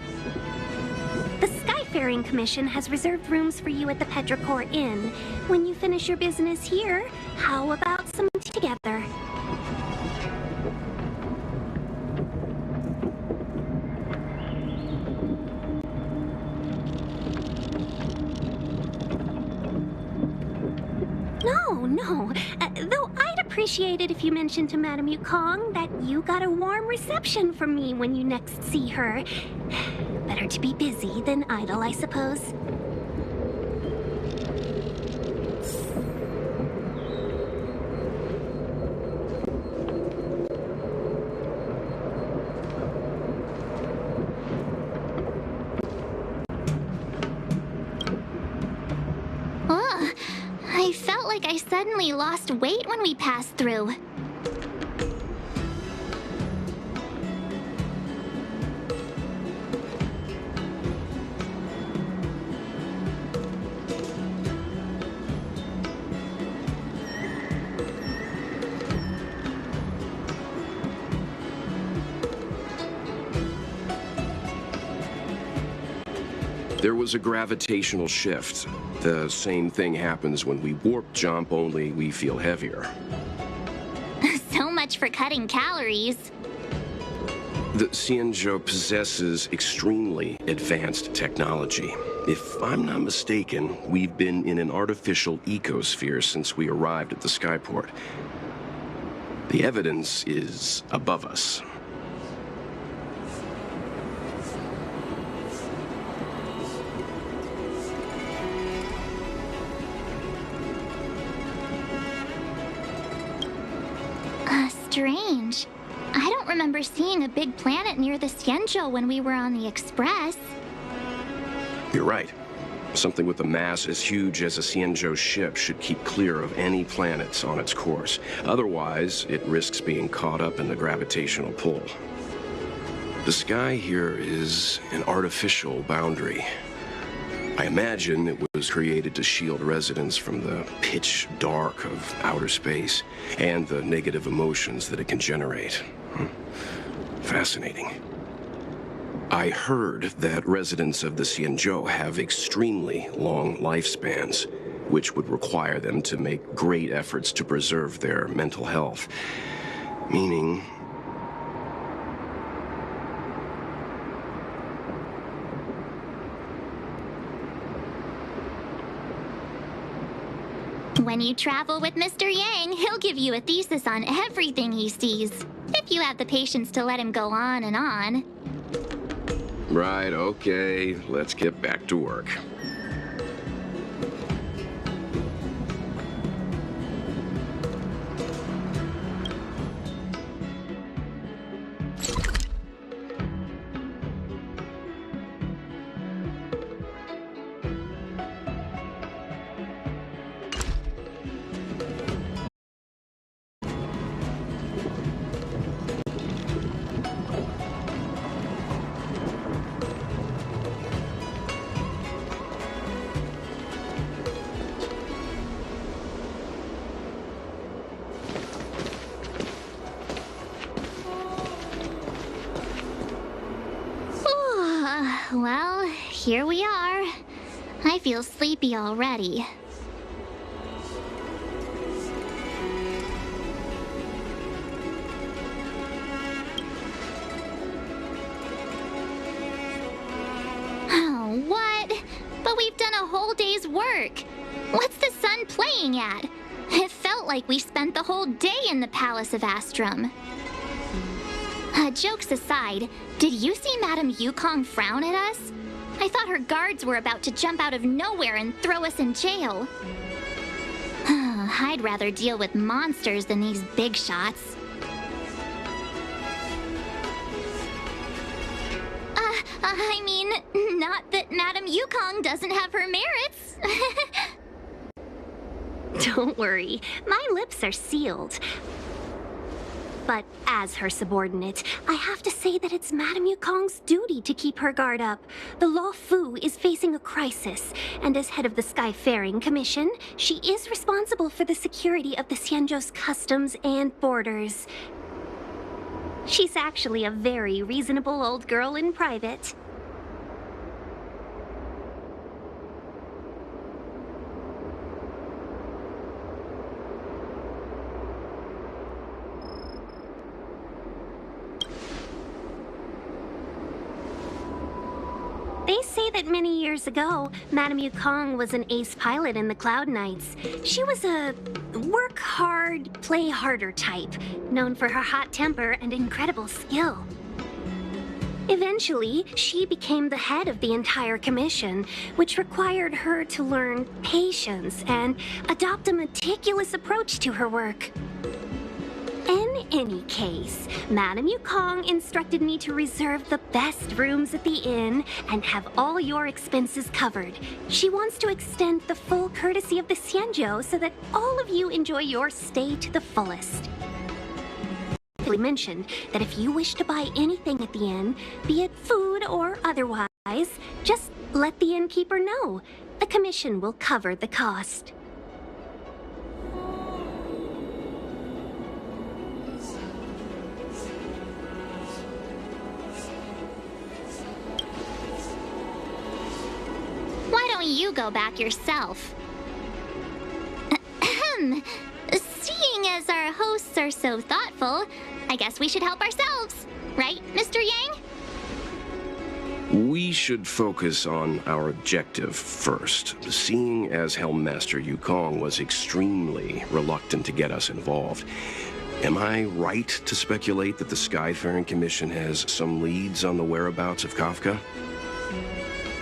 The Skyfaring Commission has reserved rooms for you at the Petrichor Inn. When you finish your business here, how about some tea together? No. Though I'd appreciate it if you mentioned to Madame Yukong that you got a warm reception from me when you next see her. Better to be busy than idle, I suppose. I felt like I suddenly lost weight when we passed through. There was a gravitational shift. The same thing happens when we warp jump, only we feel heavier. So much for cutting calories. The SuanGang possesses extremely advanced technology. If I'm not mistaken, we've been in an artificial ecosphere since we arrived at the skyport. The evidence is above us. Strange. I don't remember seeing a big planet near the SuanGang when we were on the Express. You're right. Something with a mass as huge as a SuanGang ship should keep clear of any planets on its course. Otherwise, it risks being caught up in the gravitational pull. The sky here is an artificial boundary. I imagine it was created to shield residents from the pitch dark of outer space and the negative emotions that it can generate. Fascinating. I heard that residents of the SuanGang have extremely long lifespans, which would require them to make great efforts to preserve their mental health. Meaning, when you travel with Mr. Yang, he'll give you a thesis on everything he sees. If you have the patience to let him go on and on. right, okay, let's get back to work. Well, here we are. I feel sleepy already. Oh, what? But we've done a whole day's work. What's the sun playing at? It felt like we spent the whole day in the Palace of Astrum. Jokes aside, did you see Madame Yukong frown at us? I thought her guards were about to jump out of nowhere and throw us in jail. I'd rather deal with monsters than these big shots. I mean, not that Madame Yukong doesn't have her merits. Don't worry, my lips are sealed. But as her subordinate, I have to say that it's Madame Yukong's duty to keep her guard up. The Law Fu is facing a crisis, and as head of the Skyfaring Commission, she is responsible for the security of the Xianzhou's customs and borders. She's actually a very reasonable old girl in private. They say that many years ago, Madame Yukong was an ace pilot in the Cloud Knights. She was a work hard, play harder type, known for her hot temper and incredible skill. Eventually, she became the head of the entire commission, which required her to learn patience and adopt a meticulous approach to her work. In any case, Madame Yukong instructed me to reserve the best rooms at the inn and have all your expenses covered. She wants to extend the full courtesy of the Xianzhou so that all of you enjoy your stay to the fullest. I mentioned that if you wish to buy anything at the inn, be it food or otherwise, just let the innkeeper know. The commission will cover the cost. Why don't you go back yourself? Seeing as our hosts are so thoughtful, I guess we should help ourselves. Right, Mr. Yang? We should focus on our objective first. Seeing as Helmmaster Yukong was extremely reluctant to get us involved, am I right to speculate that the Skyfaring Commission has some leads on the whereabouts of Kafka?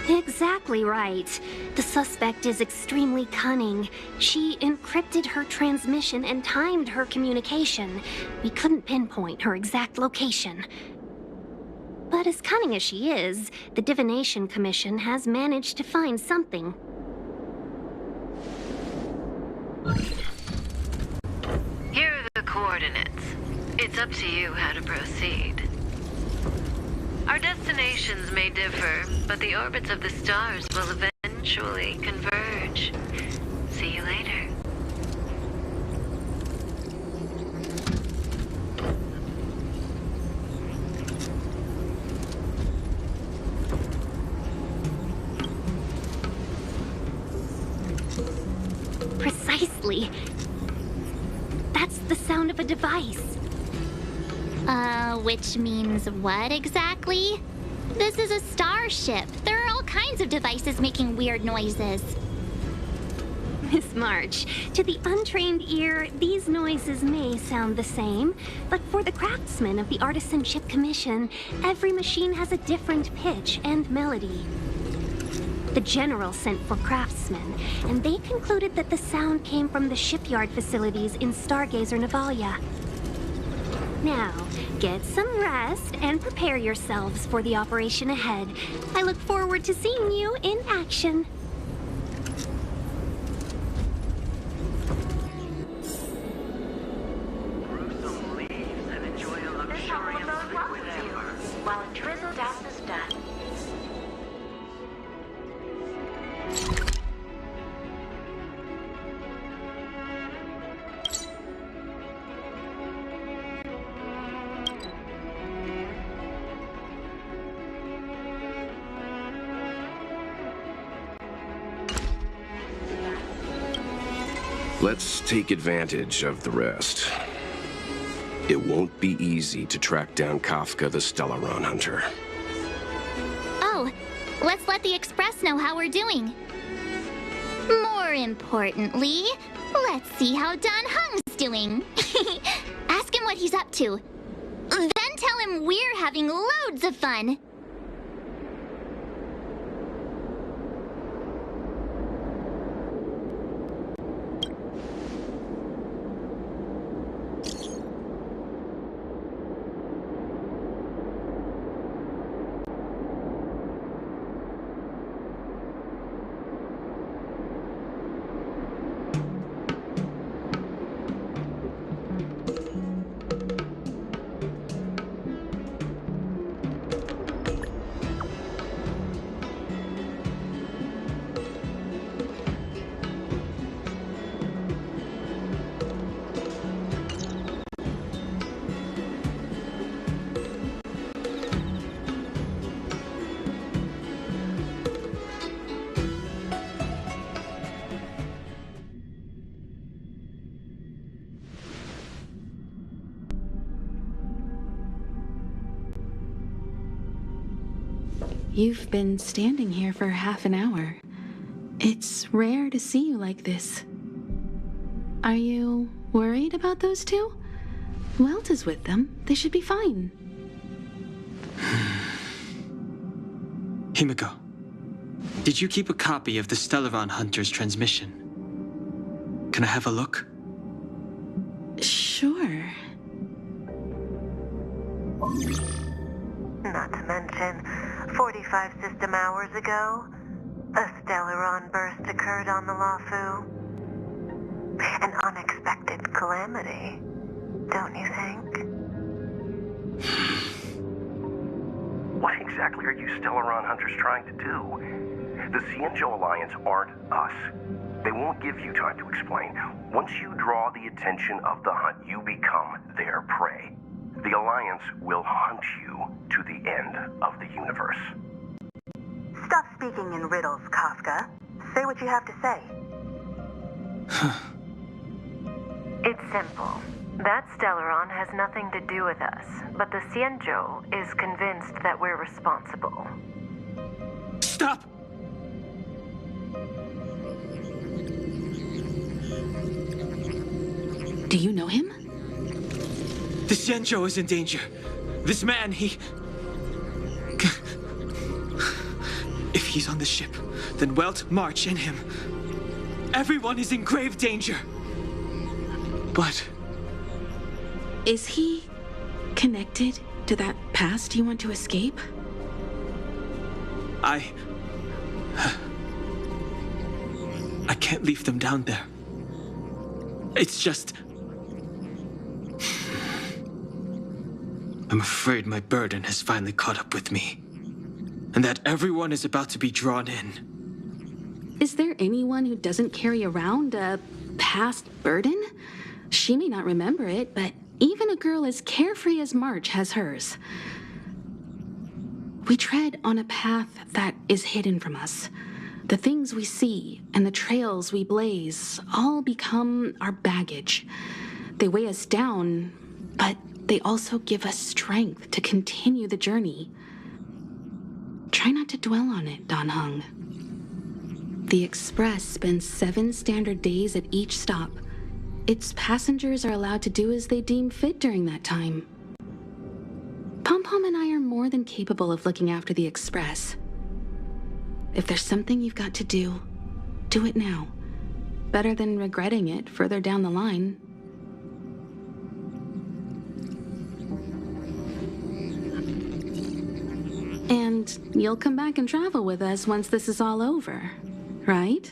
Exactly right. The suspect is extremely cunning. She encrypted her transmission and timed her communication. We couldn't pinpoint her exact location. But as cunning as she is, the Divination Commission has managed to find something. Here are the coordinates. It's up to you how to proceed. Our destinations may differ, but the orbits of the stars will eventually converge. See you later. Precisely. That's the sound of a device. Which means what exactly? This is a starship. There are all kinds of devices making weird noises. Miss March, to the untrained ear, these noises may sound the same, but for the craftsmen of the Artisanship Commission, every machine has a different pitch and melody. The General sent for craftsmen, and they concluded that the sound came from the shipyard facilities in Stargazer Navalia. Now, get some rest and prepare yourselves for the operation ahead. I look forward to seeing you in action. While a drizzle dance is done. Let's take advantage of the rest. It won't be easy to track down Kafka the Stellaron Hunter. Oh, let's let the Express know how we're doing. More importantly, let's see how Dan Heng's doing. Ask him what he's up to. Then tell him we're having loads of fun. you've been standing here for half an hour. It's rare to see you like this. Are you worried about those two? Welt is with them. They should be fine. Himiko, did you keep a copy of the Stellaron Hunter's transmission? Can I have a look? Sure. Not to mention, 45 system hours ago, a Stellaron burst occurred on the Lawfu. An unexpected calamity, don't you think? What exactly are you Stellaron Hunters trying to do? The SuanGang Alliance aren't us. They won't give you time to explain. Once you draw the attention of the hunt, you become their prey. The Alliance will hunt you to the end of the universe. Stop speaking in riddles, Kafka. Say what you have to say. It's simple. That Stellaron has nothing to do with us, but the SuanGang is convinced that we're responsible. Stop! Do you know him? The SuanGang is in danger. This man, he... If he's on the ship, then Welt, March, and him. Everyone is in grave danger. But... Is he connected to that past you want to escape? I can't leave them down there. It's just... I'm afraid my burden has finally caught up with me. And that everyone is about to be drawn in. Is there anyone who doesn't carry around a past burden? She may not remember it, but even a girl as carefree as March has hers. We tread on a path that is hidden from us. The things we see and the trails we blaze all become our baggage. They weigh us down, but they also give us strength to continue the journey. Try not to dwell on it, Dan Heng. The Express spends 7 standard days at each stop. Its passengers are allowed to do as they deem fit during that time. Pom-Pom and I are more than capable of looking after the Express. If there's something you've got to do, do it now. Better than regretting it further down the line. And you'll come back and travel with us once this is all over, right?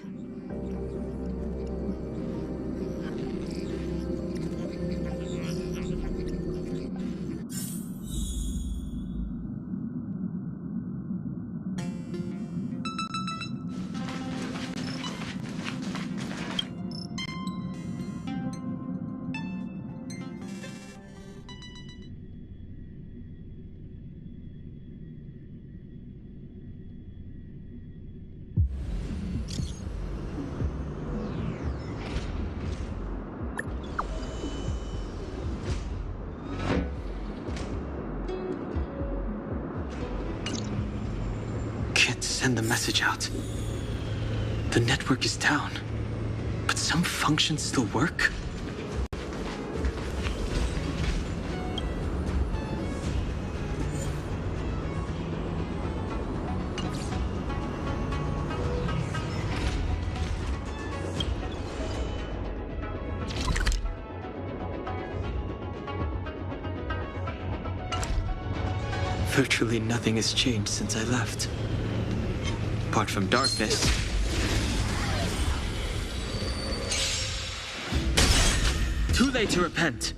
Send the message out. The network is down, but some functions still work? Virtually nothing has changed since I left. Apart from darkness. Too late to repent.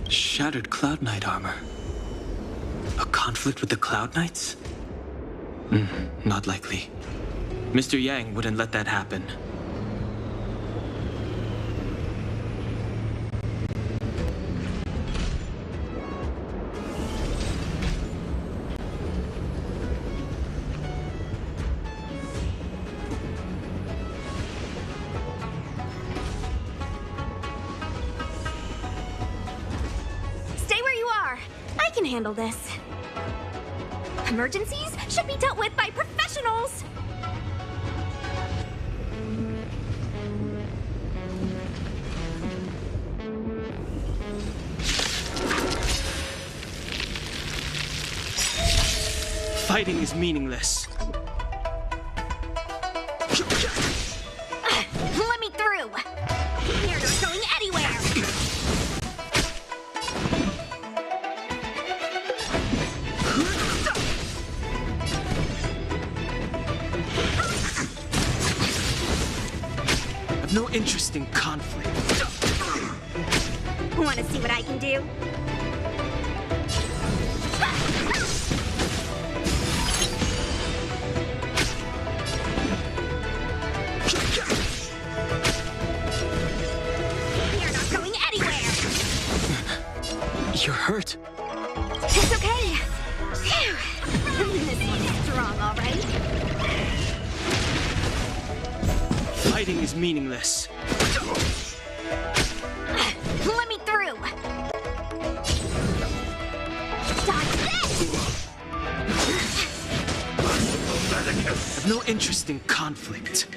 Shattered Cloud Knight armor. A conflict with the Cloud Knights? Not likely. Mr. Yang wouldn't let that happen. can handle this. Emergencies should be dealt with by professionals! Fighting is meaningless. Let me through! You're not going anywhere! I've no interest in conflict. Want to see what I can do? You're not going anywhere! You're hurt. It's okay. Phew. This one's strong, all right? Fighting is meaningless. Let me through! Dodge this! I've no interest in conflict.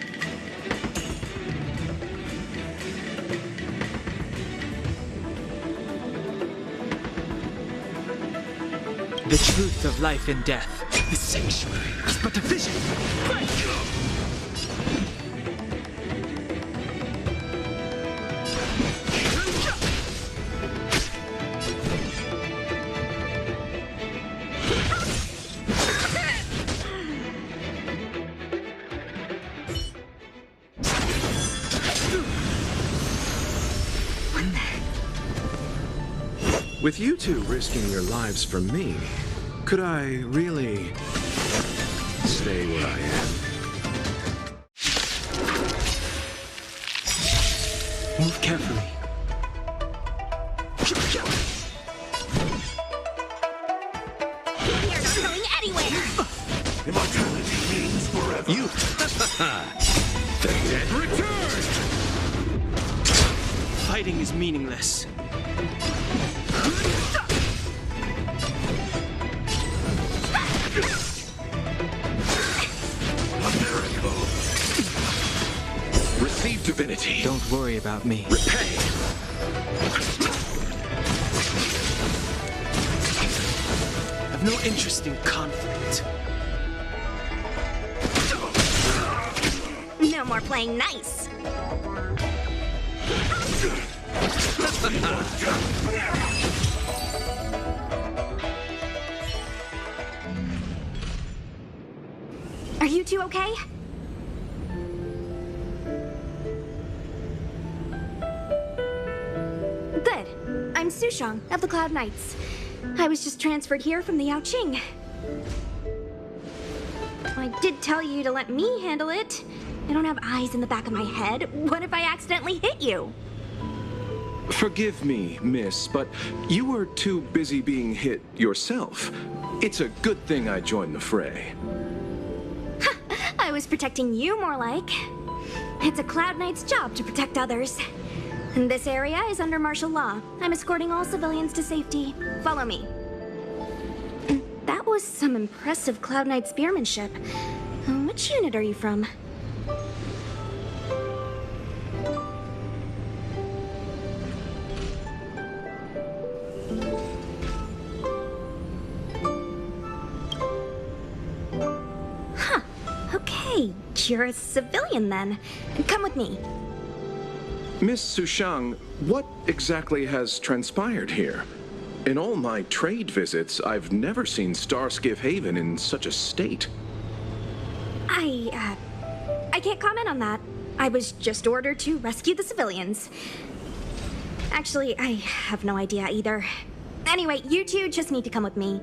The truth of life and death. The sanctuary is but a vision. With you two risking your lives for me, could I really stay where I am? Move carefully. You're not going anywhere! Immortality means forever. You! The dead return! Fighting is meaningless. Receive divinity. Don't worry about me. Repay. I've no interest in conflict. No more playing nice. Are you two okay? Good. I'm Sushang of the Cloud Knights. I was just transferred here from the Yaoqing. I did tell you to let me handle it. I don't have eyes in the back of my head. What if I accidentally hit you? Forgive me, miss, but you were too busy being hit yourself. It's a good thing I joined the fray. I was protecting you more like. It's a Cloud Knight's job to protect others. And this area is under martial law. I'm escorting all civilians to safety. Follow me. That was some impressive Cloud Knight spearmanship. Which unit are you from? Huh. Okay, you're a civilian then. Come with me. Miss Sushang, what exactly has transpired here? In all my trade visits, I've never seen Starskiff Haven in such a state. I can't comment on that. I was just ordered to rescue the civilians. Actually, I have no idea either. Anyway, you two just need to come with me.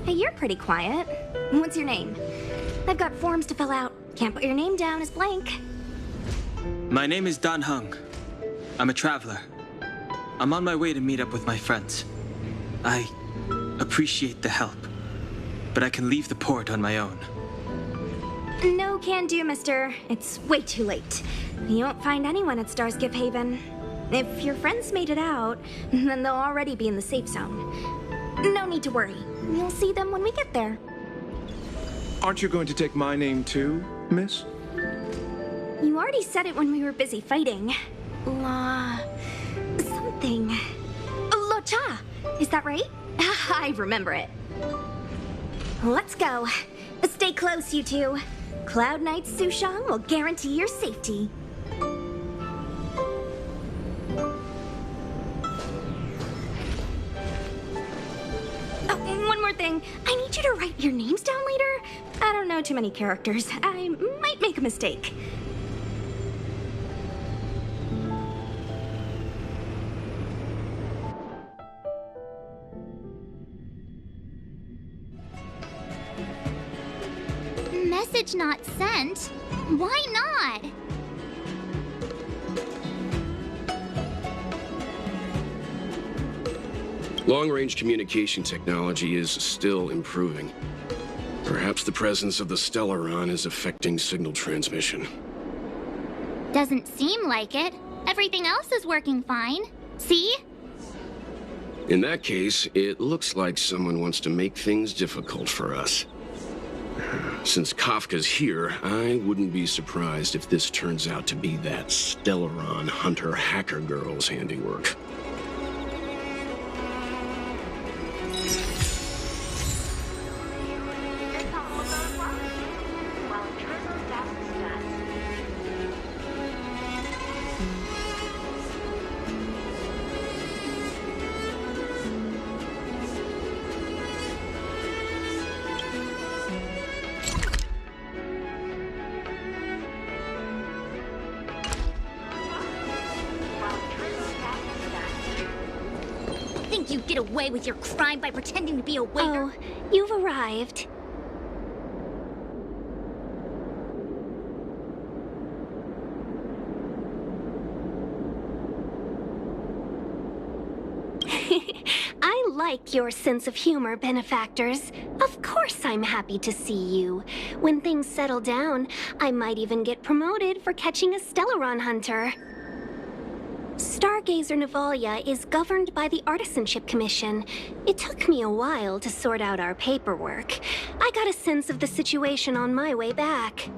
Hey, you're pretty quiet. What's your name? I've got forms to fill out. Can't put your name down as blank. My name is Dan Heng. I'm a traveler. I'm on my way to meet up with my friends. I appreciate the help, but I can leave the port on my own. No can do, mister. It's way too late. You won't find anyone at Starskiff Haven. If your friends made it out, then they'll already be in the safe zone. No need to worry. You'll see them when we get there. Aren't you going to take my name too, miss? You already said it when we were busy fighting. Something. Lo Cha! Is that right? I remember it. Let's go. Stay close, you two. Cloud Knight's SuanGang will guarantee your safety. One more thing. I need you to write your names down later. I don't know too many characters. I might make a mistake. Message not sent? Why not? Long-range communication technology is still improving. Perhaps the presence of the Stellaron is affecting signal transmission. Doesn't seem like it. Everything else is working fine. See? In that case, it looks like someone wants to make things difficult for us. Since Kafka's here, I wouldn't be surprised if this turns out to be that Stellaron hunter hacker girl's handiwork. You get away with your crime by pretending to be a waiter. Oh, you've arrived. I like your sense of humor, benefactors. Of course I'm happy to see you. When things settle down, I might even get promoted for catching a Stellaron hunter. Stargazer Navalia is governed by the Artisanship Commission. It took me a while to sort out our paperwork. I got a sense of the situation on my way back.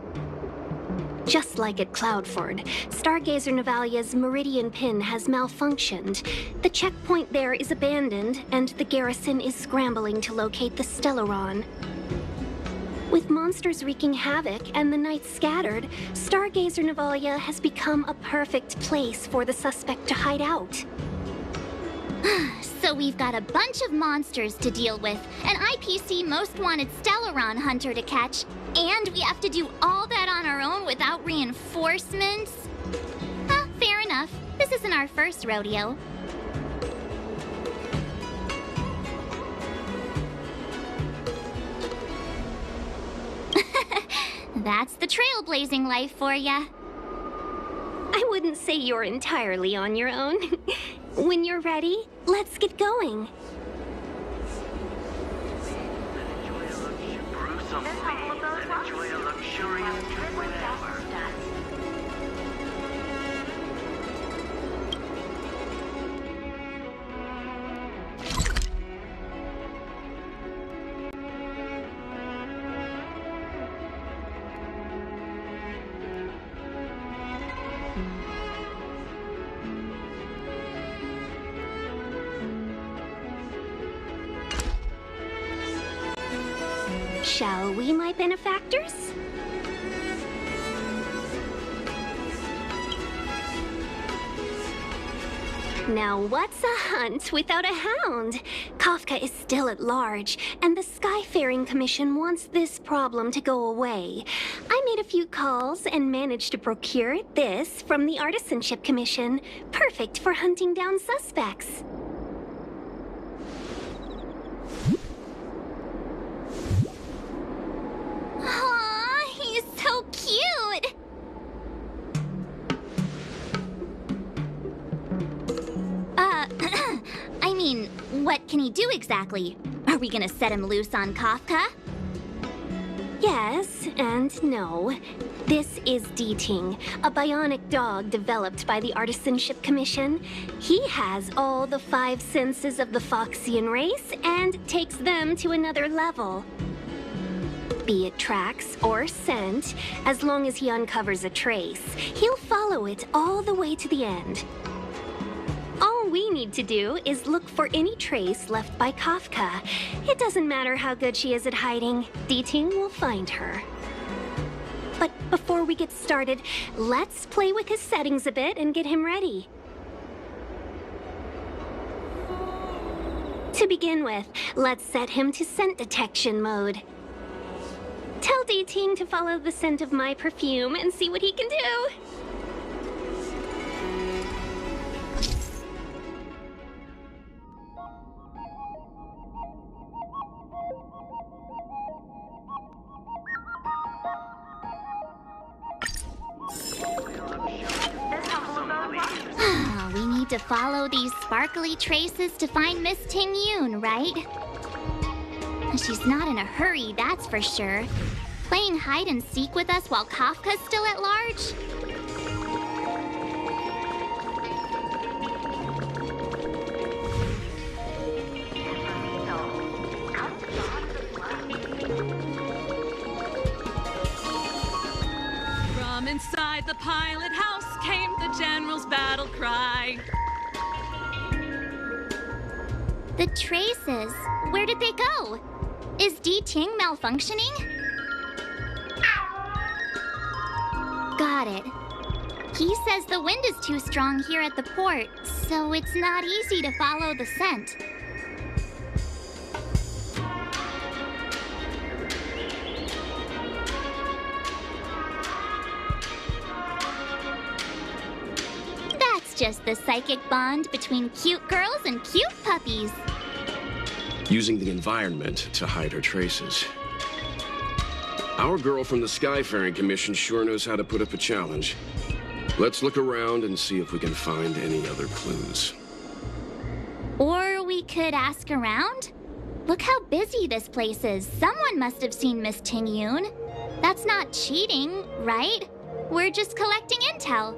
Just like at Cloudford, Stargazer Navalia's Meridian Pin has malfunctioned. The checkpoint there is abandoned, and the garrison is scrambling to locate the Stellaron. With monsters wreaking havoc and the night scattered, Stargazer Navalia has become a perfect place for the suspect to hide out. So we've got a bunch of monsters to deal with, an IPC Most Wanted Stellaron hunter to catch, and we have to do all that on our own without reinforcements? Fair enough. This isn't our first rodeo. That's the trailblazing life for ya. I wouldn't say you're entirely on your own. When you're ready, let's get going. Shall we, my benefactors? Now what's a hunt without a hound? Kafka is still at large, and the Skyfaring Commission wants this problem to go away. I made a few calls and managed to procure this from the Artisanship Commission. Perfect for hunting down suspects. Aw, he's so cute! I mean, what can he do exactly? Are we gonna set him loose on Kafka? Yes and no. This is Deeting, a bionic dog developed by the Artisanship Commission. He has all the 5 senses of the Foxian race and takes them to another level. Be it tracks or scent, as long as he uncovers a trace, he'll follow it all the way to the end. All we need to do is look for any trace left by Kafka. It doesn't matter how good she is at hiding, Deeting will find her. But before we get started, let's play with his settings a bit and get him ready. To begin with, let's set him to scent detection mode. Tell Deeting to follow the scent of my perfume and see what he can do. We need to follow these sparkly traces to find Miss Ting Yun, right? She's not in a hurry, that's for sure. Playing hide and seek with us while Kafka's still at large? From inside the pilot house came the general's battle cry. The traces, where did they go? Is Deeting malfunctioning? Got it. He says the wind is too strong here at the port, so it's not easy to follow the scent. That's just the psychic bond between cute girls and cute puppies. Using the environment to hide her traces. Our girl from the Skyfaring Commission sure knows how to put up a challenge. Let's look around and see if we can find any other clues. Or we could ask around? Look how busy this place is. Someone must have seen Miss Ting Yun. That's not cheating, right? We're just collecting intel.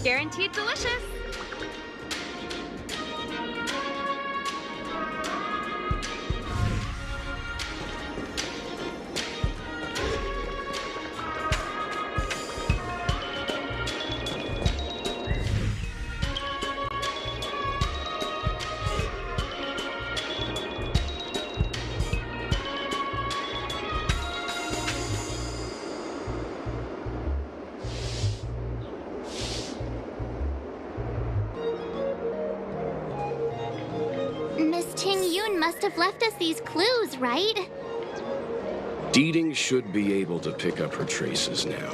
Guaranteed delicious. Must have left us these clues, right? Deeding should be able to pick up her traces now.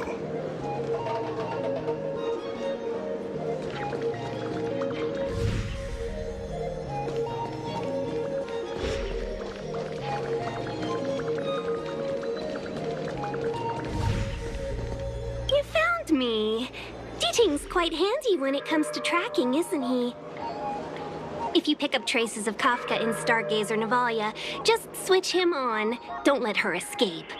You found me. Deeting's quite handy when it comes to tracking, isn't he? If you pick up traces of Kafka in Stargazer Navalia, just switch him on. Don't let her escape.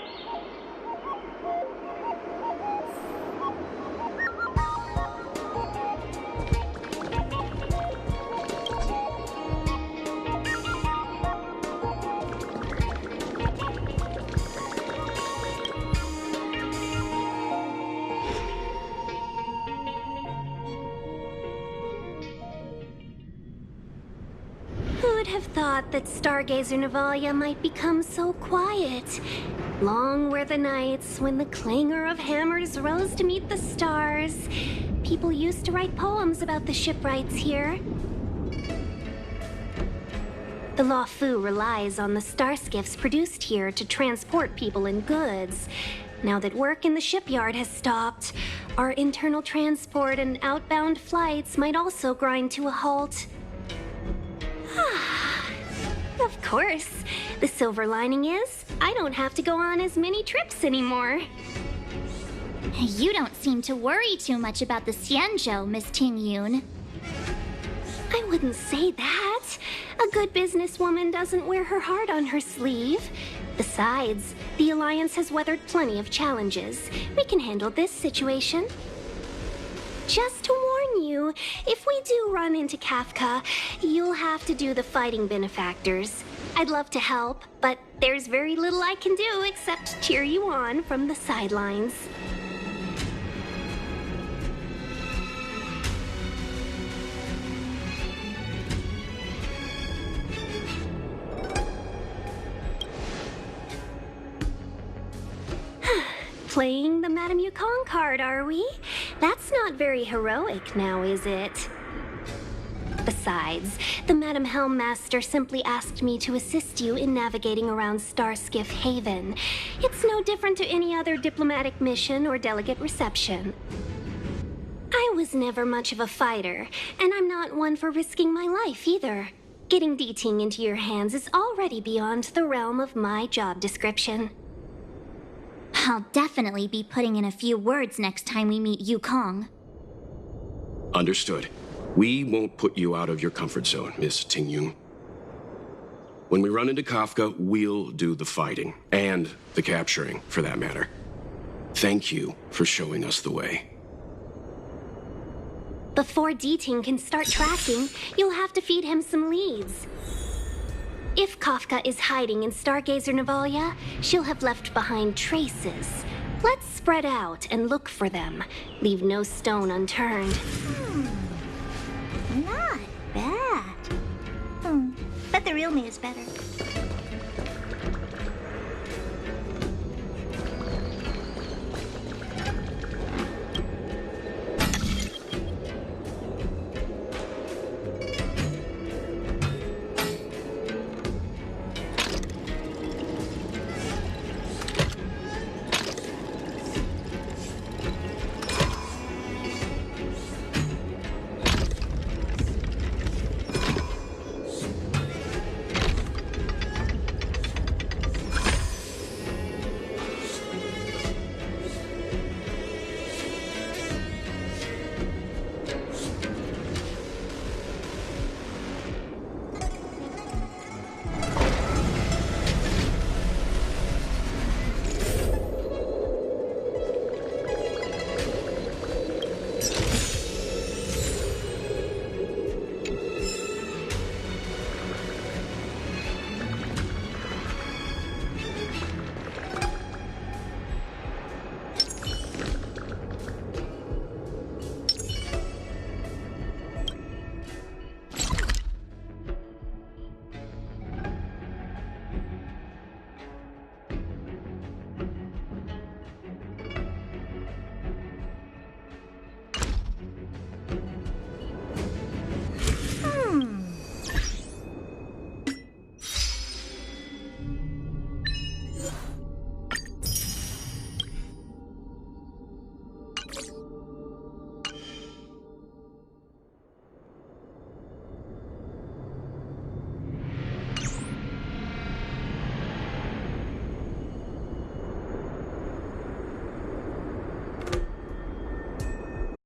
Who'd have thought that Stargazer Navalia might become so quiet? Long were the nights when the clangor of hammers rose to meet the stars. People used to write poems about the shipwrights here. The Law Fu relies on the star skiffs produced here to transport people and goods. Now that work in the shipyard has stopped, our internal transport and outbound flights might also grind to a halt. Of course. The silver lining is, I don't have to go on as many trips anymore. You don't seem to worry too much about the Xianzhou, Miss Tingyun. I wouldn't say that. A good businesswoman doesn't wear her heart on her sleeve. Besides, the Alliance has weathered plenty of challenges. We can handle this situation. Just to warn you, if we do run into Kafka, you'll have to do the fighting benefactors. I'd love to help, but there's very little I can do except cheer you on from the sidelines. Playing the Madame Yukong card, are we? That's not very heroic now, is it? Besides, the Madame Helmmaster simply asked me to assist you in navigating around Starskiff Haven. It's no different to any other diplomatic mission or delegate reception. I was never much of a fighter, and I'm not one for risking my life either. Getting Deeting into your hands is already beyond the realm of my job description. I'll definitely be putting in a few words next time we meet Yukong. Understood. We won't put you out of your comfort zone, Miss Tingyun. When we run into Kafka, we'll do the fighting. And the capturing, for that matter. Thank you for showing us the way. Before Deeting can start tracking, you'll have to feed him some leads. If Kafka is hiding in Stargazer Navalia, she'll have left behind traces. Let's spread out and look for them. Leave no stone unturned. Not bad. But the real me is better.